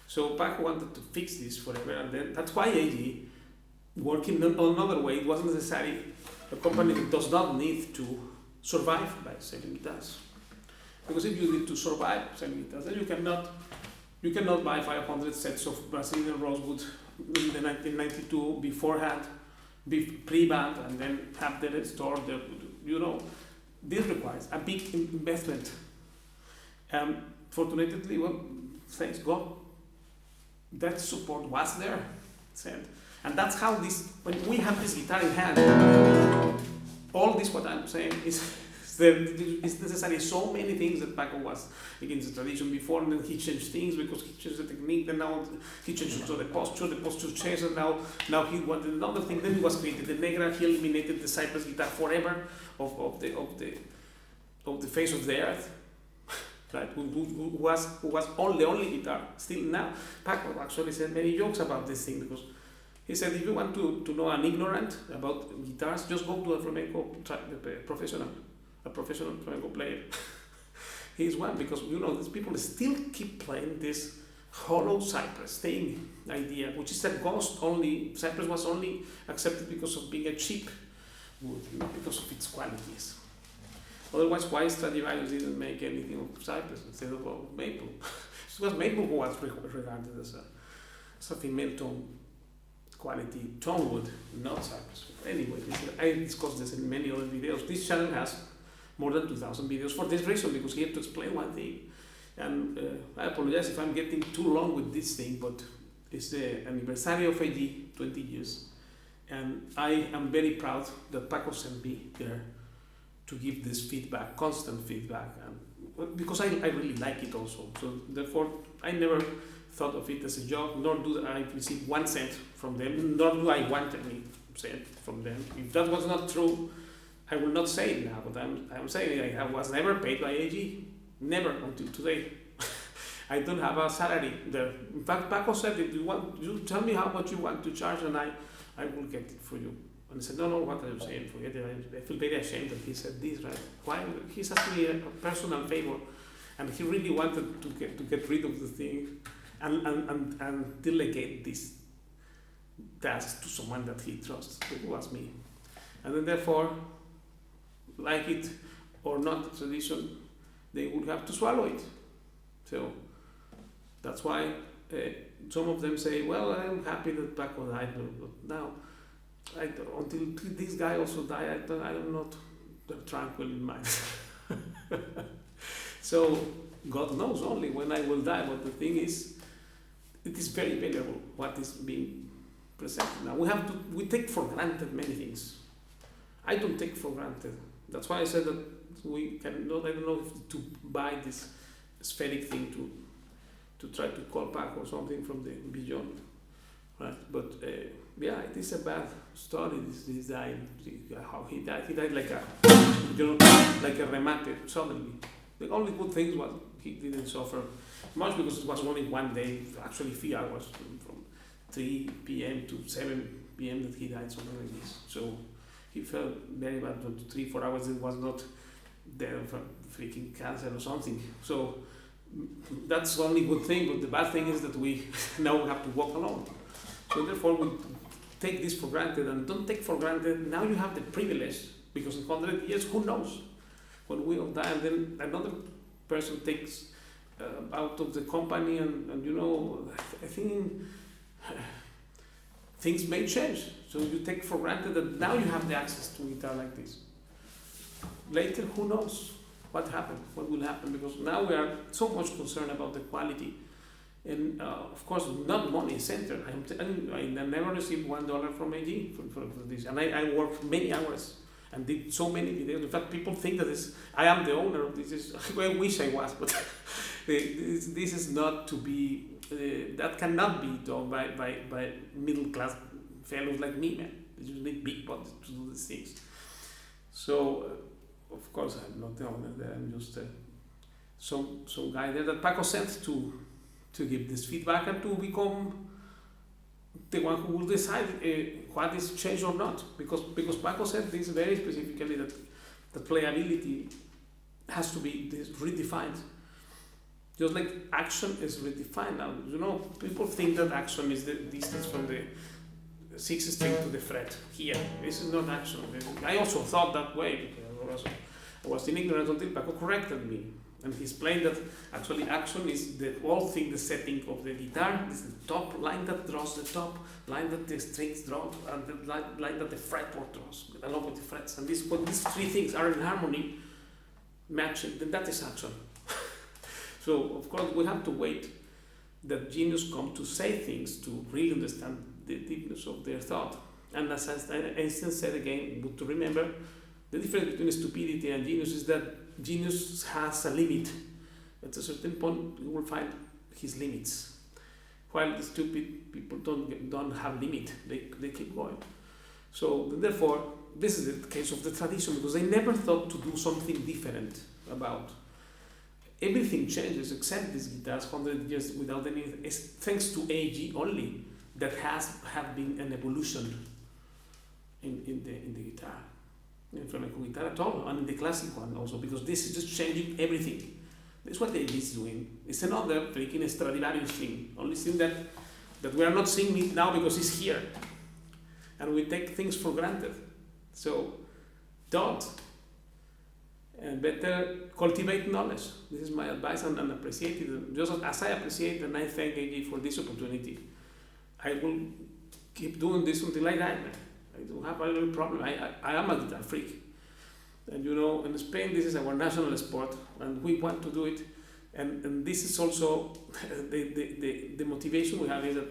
So Paco wanted to fix this forever, and then that's why AG, working another way, it wasn't necessary. A company that does not need to survive by selling guitars, because if you need to survive selling guitars, then you cannot buy 500 sets of Brazilian rosewood in the 1992 beforehand, pre-band, and then have them stored. You know, this requires a big investment. Fortunately, well, thanks God, that support was there. And that's how this, when we have this guitar in hand, all this what I'm saying is it's necessary. So many things that Paco was against the tradition before, and then he changed things because he changed the technique, then now he changed the posture changed, and now he wanted another thing. Then he was created the Negra, he eliminated the Cypress guitar forever of the face of the earth. Right, who was the only guitar. Still now, Paco actually said many jokes about this thing, because He said, if you want to know an ignorant about guitars, just go to a flamenco a professional flamenco player. He is one, because these people still keep playing this hollow cypress thing idea, which is a ghost. Only cypress was only accepted because of being a cheap wood, not because of its qualities. Otherwise, why Stradivarius didn't make anything of cypress instead of maple? It was maple who was regarded as a female tone quality tone wood, not cypress. Anyway, I discussed this in many other videos. This channel has more than 2,000 videos for this reason, because he had to explain one thing. And I apologize if I'm getting too long with this thing, but it's the anniversary of AG, 20 years. And I am very proud that Paco sent me there to give this feedback, constant feedback, and because I really like it also. So therefore, I never thought of it as a job, nor do I receive 1 cent from them, nor do I want any cent from them. If that was not true, I will not say it now, but I'm saying I was never paid by AG, never until today. I don't have a salary there. In fact, Paco said, if you tell me how much you want to charge, and I will get it for you. And I said, no, what are you saying? Forget it. I feel very ashamed that he said this, right? Why? He's asking me a personal favor, and he really wanted to get rid of the thing and delegate this task to someone that he trusts, who was me. And then therefore, like it or not, the tradition, they would have to swallow it. So that's why some of them say, well, I'm happy that Paco died, but now, until this guy also died, I'm not tranquil in mind. So God knows only when I will die, but the thing is, it is very valuable what is being presented now. We take for granted many things. I don't take for granted. That's why I said that we cannot, I don't know if to buy this spheric thing to try to call back or something from the beyond, right? But yeah, it is a bad story. This guy, how he died. He died like a remate suddenly. The only good thing was he didn't suffer much, because it was only 1 day, actually 3 hours, from 3 p.m. to 7 p.m. that he died, something like this. So he felt very bad. 3-4 hours, it was not there for freaking cancer or something. So that's the only good thing, but the bad thing is that we now have to walk alone. So therefore we take this for granted, and don't take for granted, now you have the privilege, because in 100 years, who knows, when we all die, and then another person takes out of the company, and I think things may change. So you take for granted that now you have the access to a guitar like this. Later, who knows what will happen, because now we are so much concerned about the quality. And of course, not money center. I never received $1 from AG for this. And I worked many hours and did so many videos. In fact, people think that I am the owner of this. I wish I was, but this is not to be, that cannot be done by middle class fellows like me, man. You need big bodies to do these things. So, of course, I'm not the owner there. I'm just some guy there that Paco sent to give this feedback and to become the one who will decide what is changed or not. Because Paco said this very specifically, that the playability has to be redefined. Just like action is redefined now. People think that action is the distance from the 6th string to the fret here. This is not action. I also thought that way, because I was in ignorance until Paco corrected me. And he explained that actually action is the whole thing, the setting of the guitar. This is the top line that draws the top, line that the strings draw, and the line that the fretboard draws, along with the frets. And when these 3 things are in harmony, matching, then that is action. So, of course, we have to wait that genius come to say things to really understand the deepness of their thought. And as Einstein said again, good to remember, the difference between stupidity and genius is that genius has a limit. At a certain point, you will find his limits. While the stupid people don't have limit, they keep going. So therefore, this is the case of the tradition, because they never thought to do something different about. Everything changes except these guitars, 100 years without any, thanks to AG only. that have been an evolution in the guitar, in flamenco guitar at all, and in the classic one also, because this is just changing everything. That's what AG is doing. It's another freaking Stradivarius thing. Only thing that we are not seeing it now because it's here, and we take things for granted. So don't, and better cultivate knowledge. This is my advice, and appreciate it. Just as I appreciate and I thank AG for this opportunity, I will keep doing this until I die. I don't have a little problem. I am a guitar freak. And you know, in Spain, this is our national sport, and we want to do it. And this is also the motivation we have, is that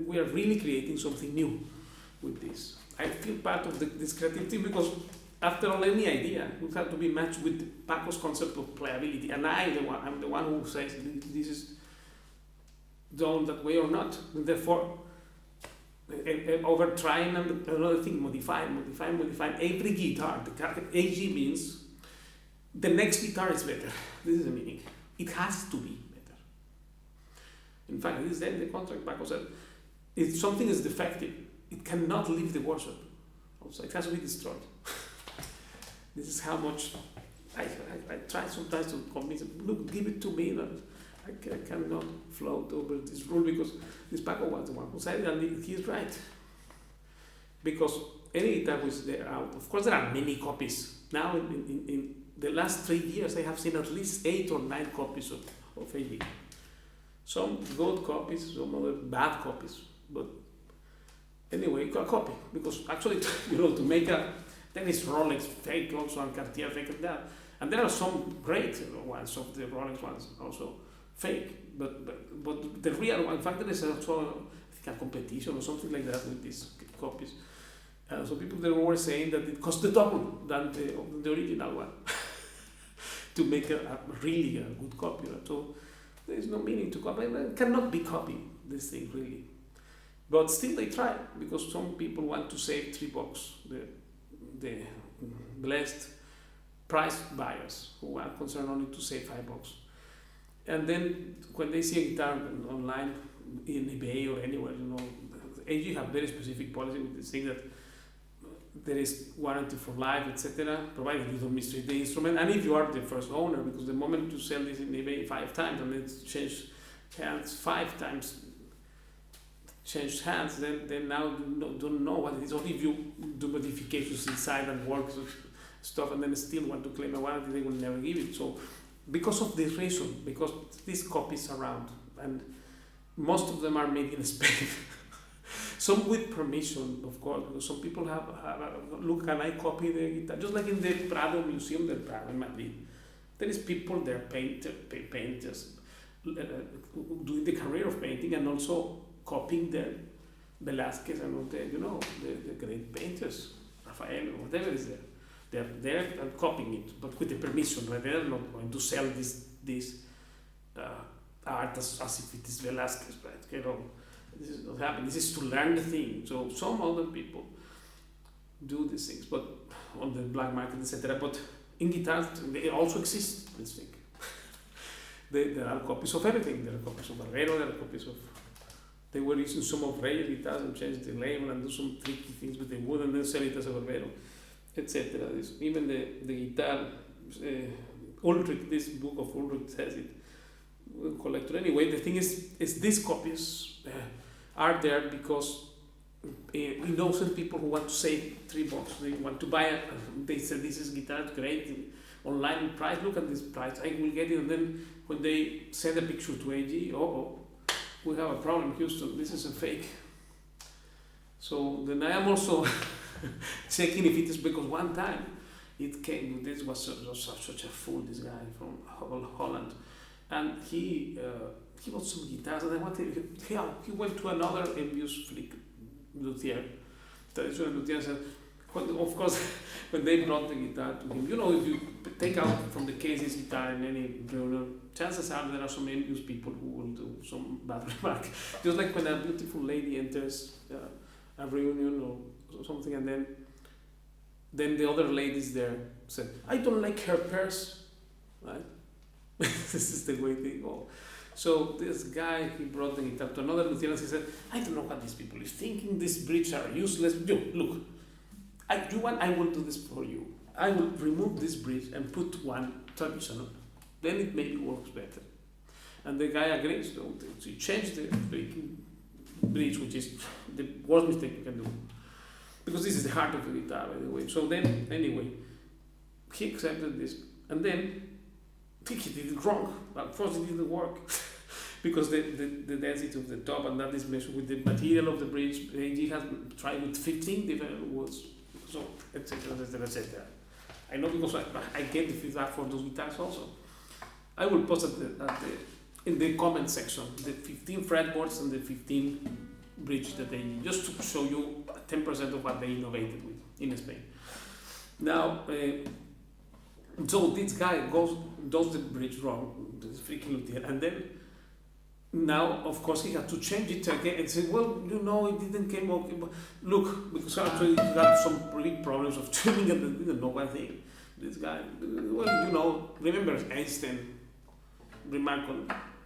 we are really creating something new with this. I feel part of this creativity because, after all, any idea would have to be matched with Paco's concept of playability. And I'm the one who says this is done that way or not. And therefore, over trying and another thing, modify every guitar. The AG means the next guitar is better. This is the meaning. It has to be better. In fact, this is the contract. Paco said, if something is defective, it cannot leave the workshop. Also, it has to be destroyed. This is how much I try sometimes to convince them, look, give it to me. I cannot float over this rule, because this Paco was the one who said it, and he's right. Because any guitar which they're out, of course there are many copies. Now in the last 3 years I have seen at least 8 or 9 copies of AG. Some good copies, some other bad copies. But anyway, a copy. Because actually, to make then it's Rolex fake also, and Cartier fake and that. And there are some great ones of the Rolex ones also fake, but the real one, in fact, there is also a competition or something like that with these copies. So people they were saying that it costs the double than the original one to make a really good copy. So there is no meaning to copy. It cannot be copied, this thing really. But still they try, because some people want to save $3. The blessed price buyers who are concerned only to save $5. And then when they see a guitar online in eBay or anywhere, AG have very specific policy with this thing that there is warranty for life, etc., provided you don't mistreat the instrument, and if you are the first owner, because the moment you sell this in eBay 5 times and it's changed hands 5 times, changed hands, then now you don't know what it is. Or if you do modifications inside and work stuff and then still want to claim a warranty, they will never give it. So because of this reason, because these copies around, and most of them are made in Spain, some with permission, of course, because some people have look, can I copy the guitar? Just like in the Prado Museum, the Prado in Madrid, there is people there, painters, doing the career of painting and also copying the Velázquez and all the great painters, Rafael or whatever is there. They're there and copying it, but with the permission, right? They're not going to sell this art as if it is Velázquez, right? This is not happening. This is to learn the thing. So some other people do these things, but on the black market, etc. But in guitars, they also exist, this thing. There are copies of everything. There are copies of Barbero, there are copies of... They were using some of Reyes guitars and changed the label and do some tricky things with the wood and then sell it as a Barbero, etc. Even the guitar, Ulrich, this book of Ulrich says it, collector. Anyway, the thing is these copies are there because innocent people who want to save $3, they want to buy it, they say this is guitar, great, online price, look at this price, I will get it, and then when they send a picture to AG, we have a problem, Houston, this is a fake. So then I am also checking if it is, because one time it came, this was such a fool, this guy from Holland, and he bought some guitars, and I wanted, he went to another envious freak, luthier, traditional luthier, said, of course, when they brought the guitar to him, if you take out from the case this guitar in any reunion, chances are there are some envious people who will do some bad remark. Just like when a beautiful lady enters a reunion or something, and then the other ladies there said, I don't like her purse, right? This is the way they go. So this guy, he brought the guitar to another luthier and he said, I don't know what these people is thinking, these bridges are useless. Look, I will do this for you. I will remove this bridge and put one traditional. Then it maybe works better. And the guy agrees. So he changed the freaking bridge, which is the worst mistake you can do. Because this is the heart of the guitar, by the way. So then, anyway, he accepted this. And then, I think he did it wrong. But first it didn't work. Because the density of the top, and that is measured with the material of the bridge. He has tried with 15 different woods. So, etc., etc., etc. I know because I get the feedback for those guitars also. I will post in the comment section the 15 fretboards and the 15 bridge that they just to show you 10% of what they innovated with in Spain. Now, so this guy does the bridge wrong, this freaking luthier, and then now, of course, he had to change it again and say, well, it didn't come okay. But look, because actually he had some big problems of tuning and they didn't know one thing. This guy, well, remember Einstein remark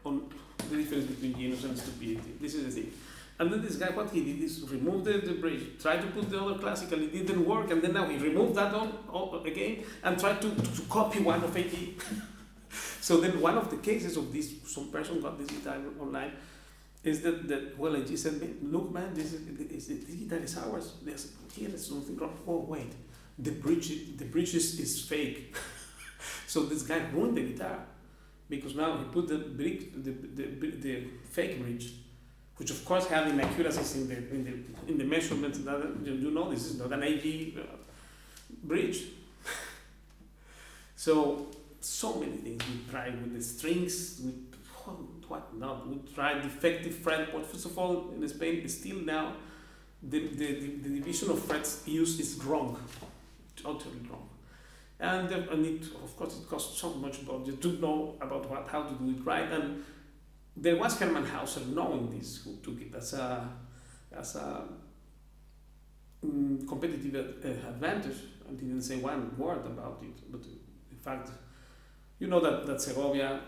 on the difference between genius and stupidity. This is the thing. And then this guy, what he did is remove the bridge, tried to put the other classical, it didn't work, and then now he removed that on again and tried to copy one of AG. So then one of the cases of this, some person got this guitar online, is that AG said, look man, this guitar is ours. There's something wrong. Oh wait, the bridge is fake. So this guy ruined the guitar because now he put the fake bridge, which of course had inaccuracies in the measurements. That this is not an AG bridge. So many things we tried with the strings, with what not. We tried defective fretboard. First of all, in Spain, still now, the division of frets used is wrong, totally wrong. And of course, it costs so much budget to know about how to do it right. And there was Hermann Hauser knowing this, who took it as a competitive advantage and didn't say one word about it. But in fact, that Segovia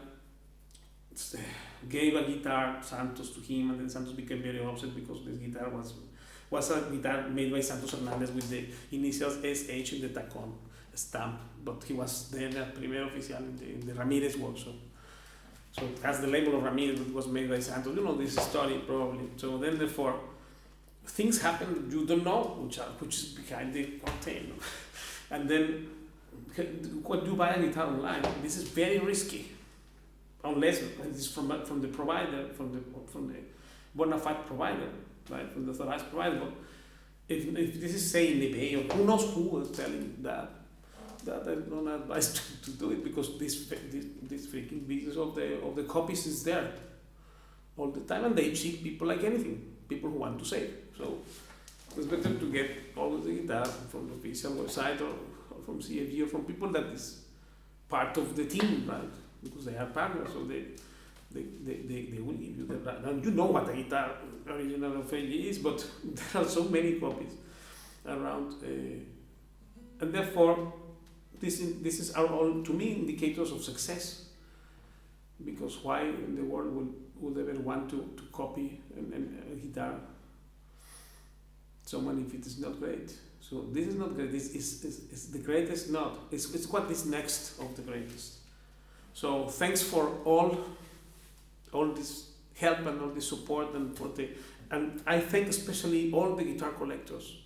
gave a guitar, Santos, to him, and then Santos became very upset because this guitar was a guitar made by Santos Hernandez with the initials SH in the tacon stamp, but he was then a primer oficial in the Ramirez workshop. So it has the label of Ramirez, but it was made by Santos. This story probably. So then, therefore, things happen that you don't know which is behind the curtain. And then, when you buy a guitar online, this is very risky, unless it's from the provider, from the bona fide provider, right, from the authorized provider. But if this is say in eBay or who knows who is telling that I don't advise to do it, because this freaking business of the copies is there all the time, and they cheat people like anything. People who want to save. So it's better to get all of the guitar from the official website or from CFG or from people that is part of the team, right? Because they are partners, so they will give you the brand. And you know what a guitar original of AG is, but there are so many copies around, and therefore this is are all, to me, indicators of success. Because why in the world would ever want to copy a guitar someone if it is not great? So this is not great. This is the greatest. Not. It's what is next of the greatest. So thanks for all this help and all this support and I thank especially all the guitar collectors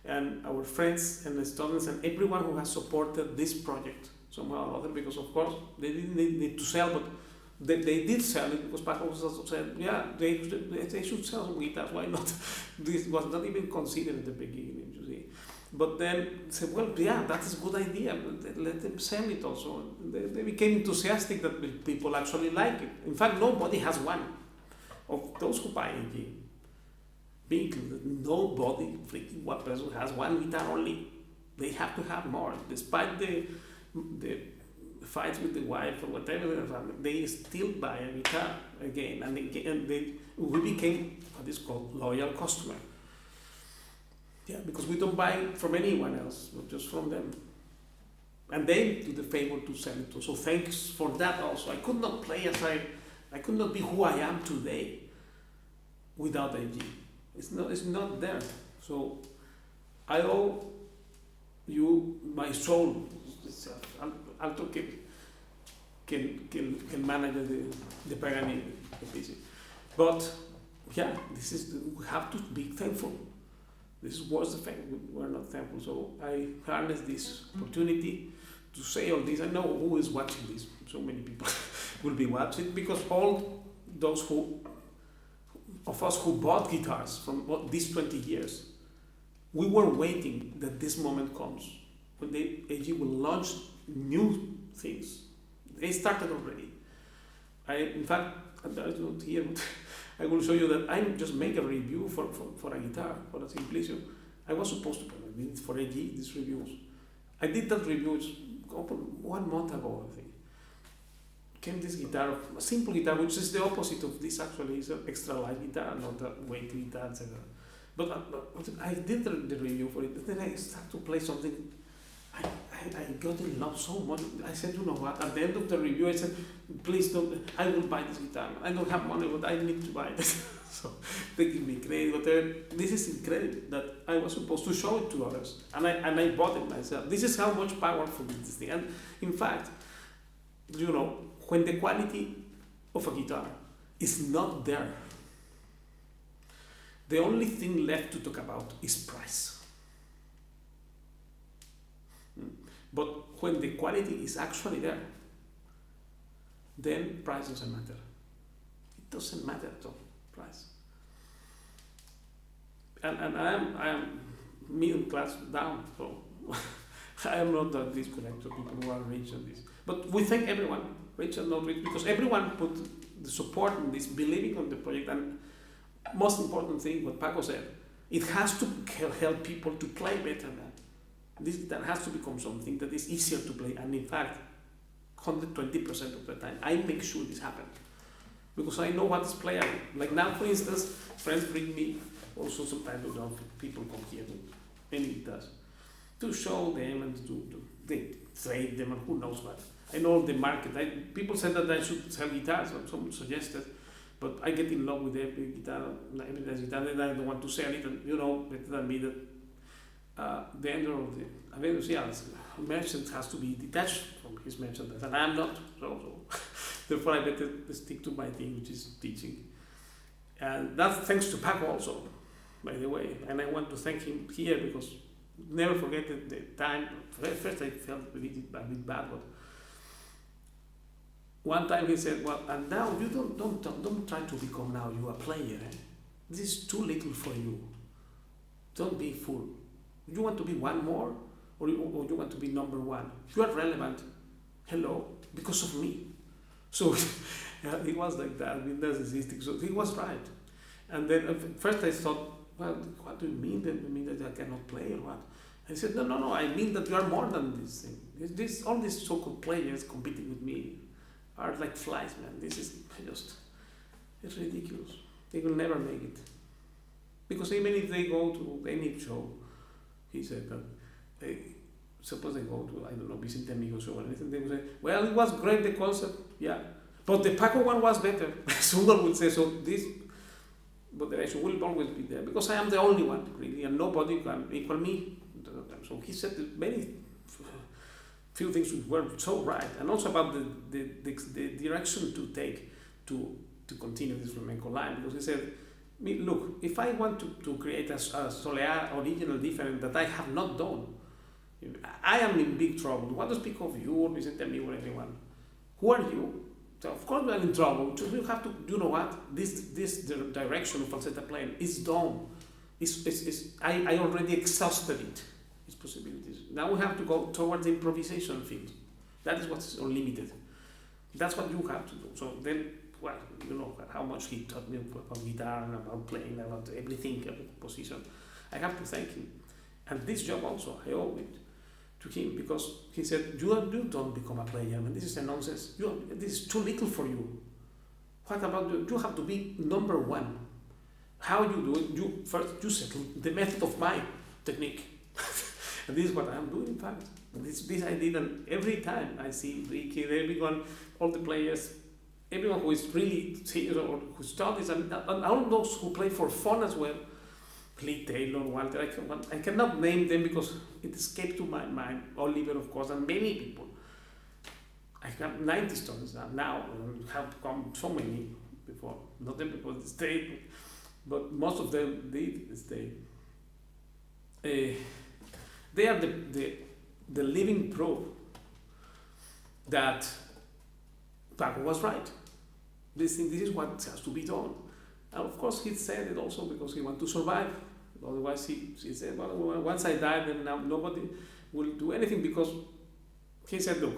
and our friends and the students and everyone who has supported this project somehow or other, because of course they didn't need to sell, but they did sell it because Paco also said, yeah, they should sell some guitars, why not? This was not even considered at the beginning, you see. But then said, well, yeah, that's a good idea, but let them sell it also. They became enthusiastic that people actually like it. In fact, nobody has one of those who buy it. Be included. Nobody, freaking one person has one guitar only. They have to have more, despite the fights with the wife or whatever, they still buy a guitar again, and we became what is called loyal customer. Yeah, because we don't buy from anyone else, but just from them. And they do the favor to sell it too. So thanks for that also. I could not play as I could not be who I am today without AG. It's not there. So I owe you my soul. Alto can manage the Pagani pizz. But yeah, we have to be thankful. This was the fact, we're not thankful. So I harness this opportunity to say all this. I know who is watching this. So many people will be watching, because all those of us who bought guitars from these 20 years, we were waiting that this moment comes when the AG will launch new things. They started already. In fact, I'm not here, but I will show you that I just make a review for a guitar, for a Simplicio. I was supposed to put it for AG, these reviews. I did that review 1 month ago, I think. Came this guitar, a simple guitar, which is the opposite of this actually. It's an extra light guitar, not a weight guitar, etc. But I did the review for it, and then I started to play something. I got in love so much. I said, you know what, at the end of the review, I said, please don't, I will buy this guitar. I don't have money, but I need to buy it. So they give me credit, but this is incredible that I was supposed to show it to others. And I bought it myself. This is how much powerful this thing. And in fact, you know, when the quality of a guitar is not there, the only thing left to talk about is price. But when the quality is actually there, then price doesn't matter. It doesn't matter at all, price. And I am middle class down, so I am not that disconnected to people who are rich on this. But we thank everyone, rich and not rich, because everyone put the support in this, believing on the project. And most important thing, what Paco said, it has to help people to play better, man. This guitar has to become something that is easier to play, and in fact, 120% of the time, I make sure this happens. Because I know what is playable. Like now, for instance, friends bring me, also sometimes people come here with any guitars, to show them and they trade them and who knows what. I know the market. People said that I should sell guitars, or someone suggested, but I get in love with every guitar, and I don't want to sell it, and you know better than me that the owner of the Anniversary merchant has to be detached from his merchandise, and I am not. So therefore, I better stick to my thing, which is teaching. And that's thanks to Paco also, by the way. And I want to thank him here, because never forget the time. First, I felt a bit bad, but one time he said, "Well, and now you don't try to become now you a player. Eh? This is too little for you. Don't be fool. You want to be one more, or you want to be number one? You are relevant. Hello, because of me." So it was like that, narcissistic. So he was right. And then first I thought, well, what do you mean? Do you mean that I cannot play or what? I said, no, I mean that you are more than this thing. All these so-called players competing with me are like flies, man. This is it's ridiculous. They will never make it. Because even if they go to any show, he said that suppose they go to, I don't know, Vicente Amigos show or anything, they will say, well, it was great, the concept, yeah, but the Paco one was better. Someone would say, so this moderation will always be there, because I am the only one, really, and nobody can equal me. So he said many few things were so right, and also about the direction to take to continue this flamenco line, because he said, look, if I want to create a Soleá original different that I have not done, I am in big trouble. What to speak of you or Vicente Amigo or anyone? Who are you? So of course we are in trouble. So you have to, you know what? This direction of falsetto playing is done. I already exhausted it. Its possibilities. Now we have to go towards the improvisation field. That is what's unlimited. That's what you have to do. So then, well, you know how much he taught me about guitar and about playing, about everything, about position. I have to thank him. And this job also, I owe it to him, because he said, you don't become a player, and this is a nonsense. This is too little for you. What about you have to be number one. How you do it? You settle the method of my technique. And this is what I'm doing, in fact. This I did, and every time I see Ricky, everyone, all the players, everyone who is really serious or who studies, and all those who play for fun as well, Lee Taylor, Walter, I cannot name them because it escaped to my mind, Oliver, of course, and many people. I have 90 students now, and have come so many before. Not everybody stayed, but most of them did stay. They are the living proof that Paco was right. This is what has to be done. And of course, he said it also because he wanted to survive. Otherwise, he said, well, once I die, then now nobody will do anything, because he said, look,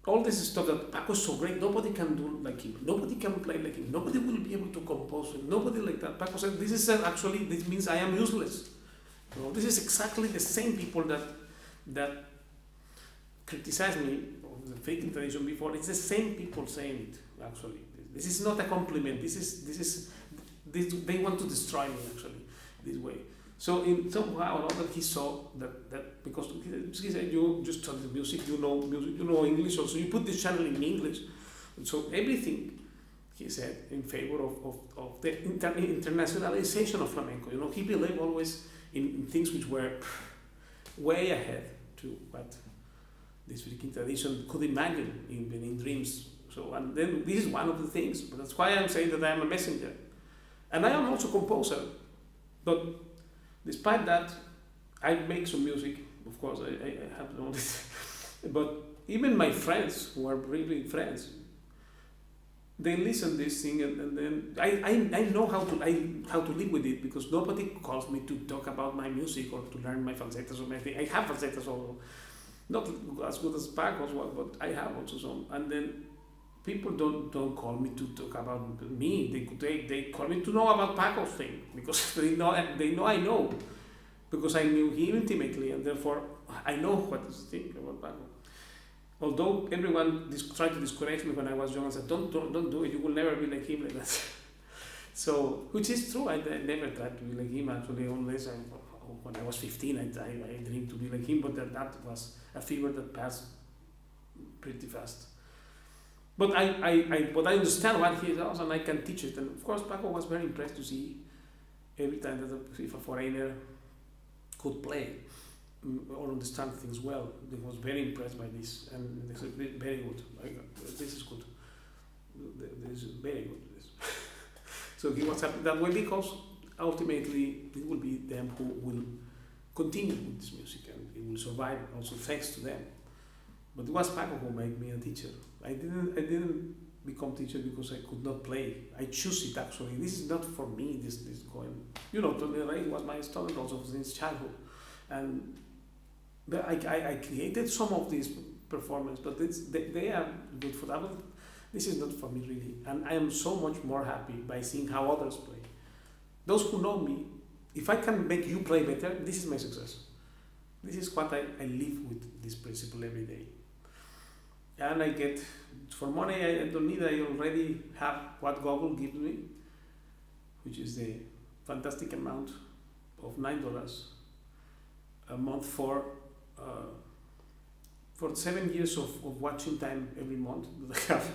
all this stuff that Paco is so great, nobody can do like him, nobody can play like him, nobody will be able to compose with, nobody like that. Paco said, this means I am useless. This is exactly the same people that criticized me of the faking tradition before. It's the same people saying it, actually. This is not a compliment. They want to destroy me, actually, this way. So in somehow or other, he saw that because he said, you just study music, you know English also, you put this channel in English. And so everything, he said, in favor of the internationalization of flamenco. He believed always in things which were way ahead to what this freaking tradition could imagine, even in dreams. So, and then this is one of the things, but that's why I'm saying that I am a messenger. And I am also a composer, but despite that, I make some music, of course, I have all this. But even my friends, who are really friends, they listen to this thing, and then I know how to live with it, because nobody calls me to talk about my music or to learn my falsettos or anything. I have falsettos, although not as good as Paco's, but I have also some. And then people don't call me to talk about me. They call me to know about Paco's thing, because they know I know, because I knew him intimately, and therefore I know what is the thing about Paco. Although everyone tried to discourage me when I was young and said, don't do it, you will never be like him, like that. So, which is true, I never tried to be like him, actually, unless when I was 15, I dreamed to be like him, but that was a fever that passed pretty fast. But I understand what he does, and I can teach it. And of course, Paco was very impressed to see every time that if a foreigner could play or understand things well. He was very impressed by this, and they said, very good. This is good. This is very good. This. So he was happy that way, because ultimately it will be them who will continue with this music, and it will survive also thanks to them. But it was Paco who made me a teacher. I didn't become teacher because I could not play. I choose it, actually. This is not for me, this going. Tony was my student also since childhood. And I created some of these performances, but they are good for that. But this is not for me, really. And I am so much more happy by seeing how others play. Those who know me, if I can make you play better, this is my success. This is what I live with, this principle every day. And I get, for money I don't need, I already have what Google gives me, which is the fantastic amount of $9 a month for 7 years of watching time every month that I have.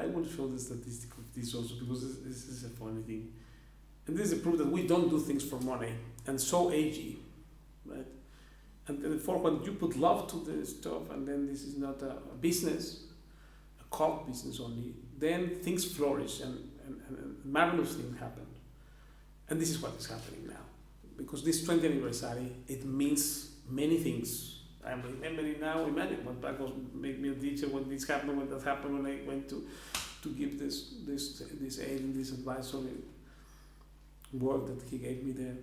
I will show the statistic of this also, because this is a funny thing. And this is a proof that we don't do things for money, and so edgy, right? And therefore, when you put love to the stuff, and then this is not a business, a cult business only, then things flourish, and marvelous things happen. And this is what is happening now. Because this 20th anniversary, it means many things. I'm remembering now, imagine when Paco made me a teacher, when this happened, when that happened, when I went to give this aid and this advisory work that he gave me there.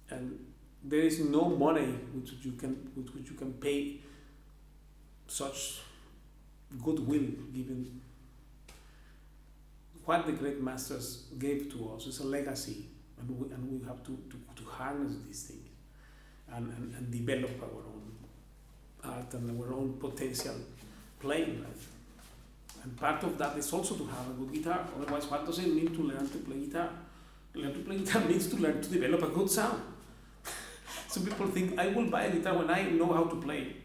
And there is no money with which you can pay such goodwill, given what the great masters gave to us. It's a legacy, and we have to harness these things and develop our own art and our own potential playing life. And part of that is also to have a good guitar. Otherwise, what does it mean to learn to play guitar? Learn to play guitar means to learn to develop a good sound. Some people think, I will buy a guitar when I know how to play.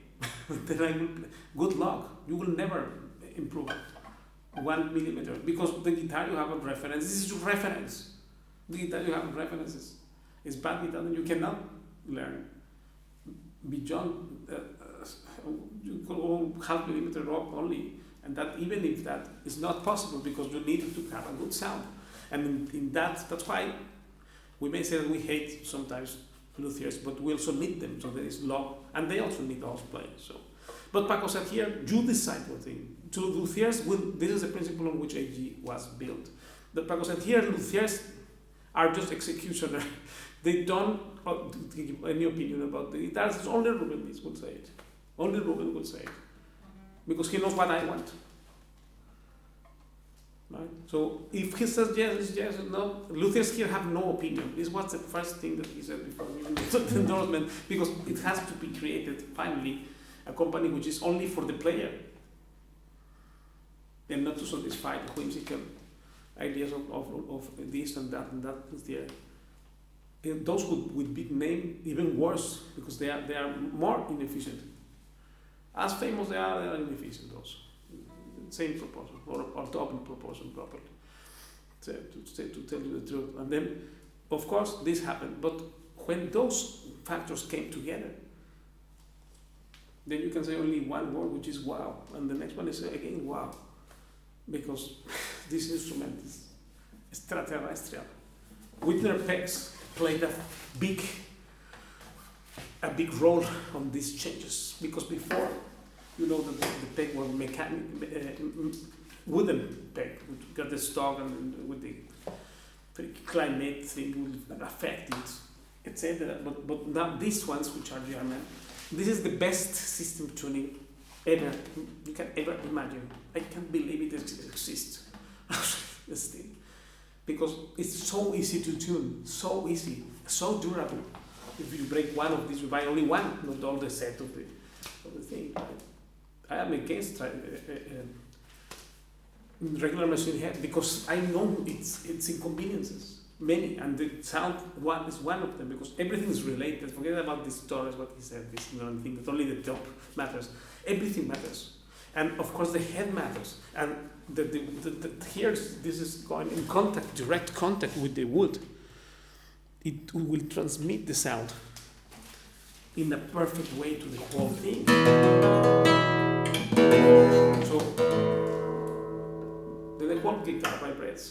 Then I will play. Good luck. You will never improve it. 1 millimeter, because the guitar you have a reference. This is your reference. The guitar you have references. It's bad guitar that you cannot learn beyond. You could go half millimeter rock only, and that even if that is not possible, because you need to have a good sound, and in that's why we may say that we hate sometimes luthiers, but we also need them. So there is love, and they also need us players. So, but Paco said here, you decide what thing. To luthiers, this is the principle on which AG was built. The Paco said here, luthiers are just executioner. They don't give any opinion about the guitars. It's only Ruben would say it. Only Ruben would say it, because he knows what I want. Right? So if he says yes, yes, no, luthiers here have no opinion. This was the first thing that he said before the endorsement, because it has to be created finally a company which is only for the player, and not to satisfy the whimsical ideas of this and that luthier. Those with big name, even worse, because they are more inefficient. As famous they are inefficient also. Same proportion, or double proportion properly, to tell you the truth. And then, of course, this happened. But when those factors came together, then you can say only one word, which is wow. And the next one is again wow. Because this instrument is extraterrestrial. Whitner pegs played a big role on these changes, because before, you know, that the peg was wooden peg, which got the stock and with the climate thing will affect it, etc. But now these ones, which are German, this is the best system tuning ever you can ever imagine. I can't believe it exists. Still. Because it's so easy to tune, so easy, so durable. If you break one of these, you buy only one, not all the set of the thing. I am against regular machine head, because I know it's inconveniences, many, and the sound one is one of them, because everything is related. Forget about this Torres, what he said, this thing that only the top matters. Everything matters, and of course the head matters, and here this is going in contact, direct contact with the wood. It will transmit the sound in a perfect way to the whole thing. So the whole guitar vibrates.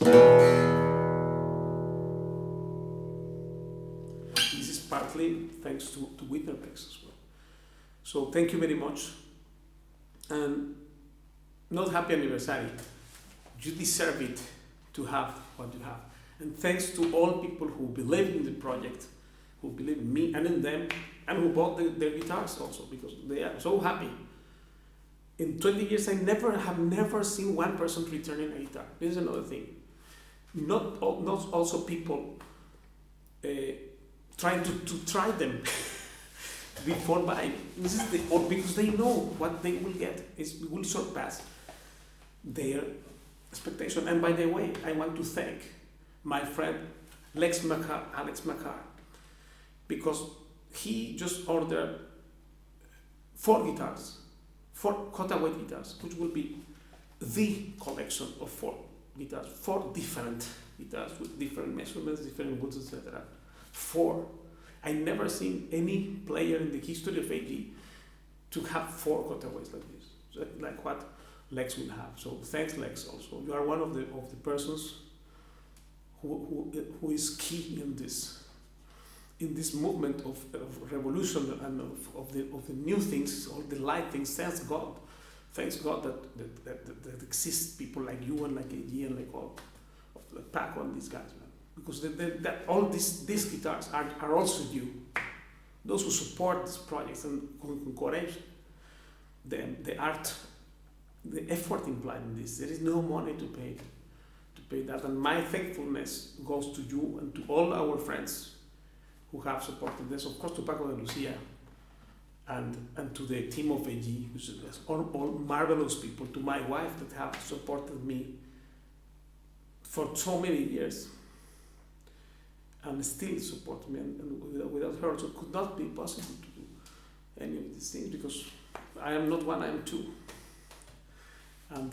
This is partly thanks to Whitner picks as well. So thank you very much, and not happy anniversary. You deserve it to have what you have. And thanks to all people who believe in the project, who believe in me and in them, and who bought their guitars also, because they are so happy. In 20 years, I have never seen one person returning a guitar. This is another thing. Not also people trying to try them before buying. This is because they know what they will get. It will surpass their expectation. And by the way, I want to thank my friend Alex Macar, because he just ordered 4 guitars, 4 cutaway guitars, which will be the collection of 4 guitars, 4 different guitars with different measurements, different woods, etc. 4. I never seen any player in the history of AG to have 4 cutaways like this, so like what Lex will have. So thanks, Lex. Also, you are one of the persons who is key in this movement of revolution and of the new things, all the light things. Thanks God that exists people like you and like AG and like all like Paco and these guys, man. Because that all these guitars are also you, those who support these projects and who encourage them, the art, the effort implied in this. There is no money to pay that, and my thankfulness goes to you and to all our friends who have supported this. Of course, to Paco de Lucia and to the team of AG, which is all marvelous people, to my wife that have supported me for so many years and still support me, and without her it could not be possible to do any of these things, because I am not one, I am 2, and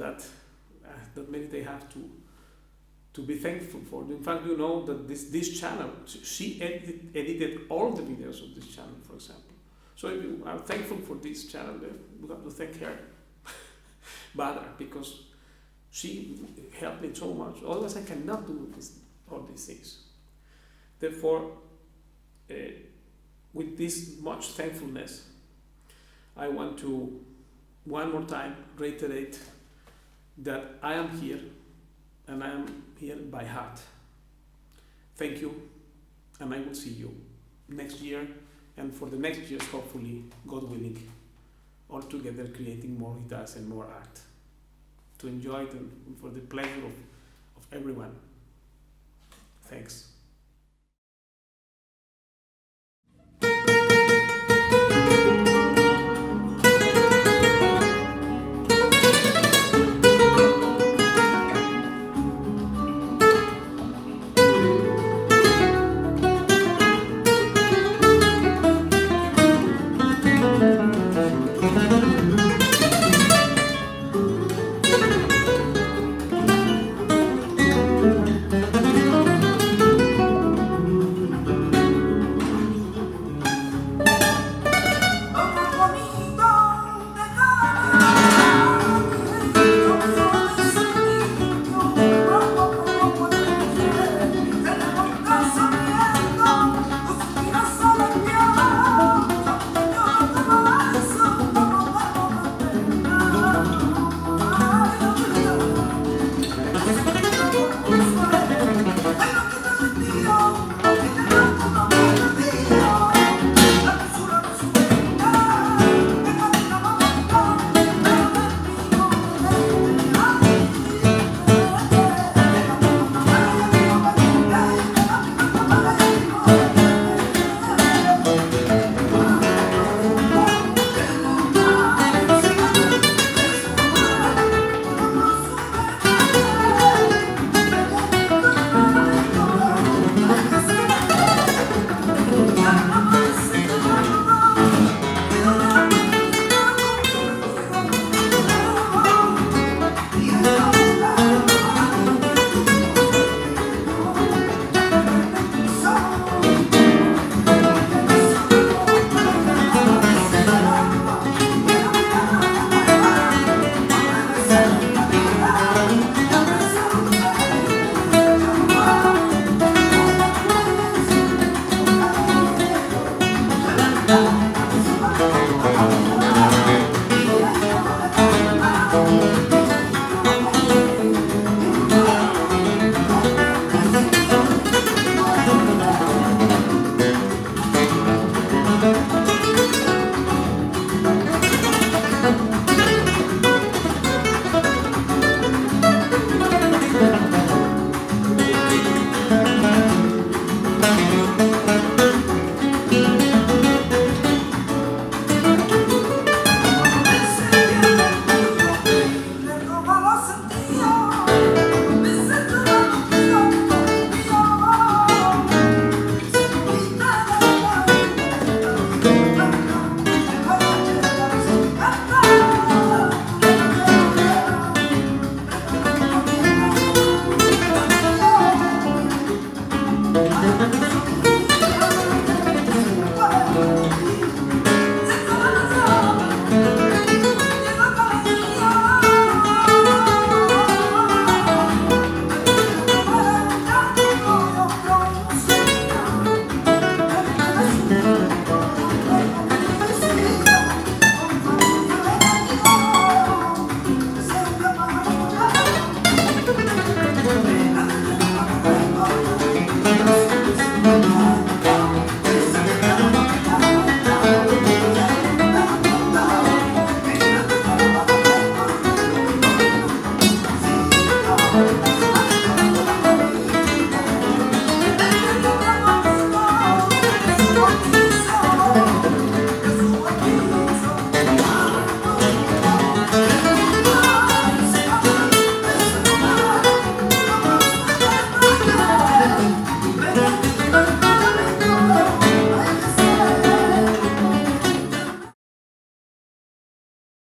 that many they have to be thankful for. In fact, you know that this channel, she edited all the videos of this channel, for example. So if you are thankful for this channel, you have to thank her, Badra, because she helped me so much. Otherwise, I cannot do all these things. Therefore, with this much thankfulness, I want to one more time reiterate that I am here, and I am here by heart. Thank you, and I will see you next year, and for the next years, hopefully, God willing, all together creating more guitars and more art to enjoy it and for the pleasure of everyone. Thanks.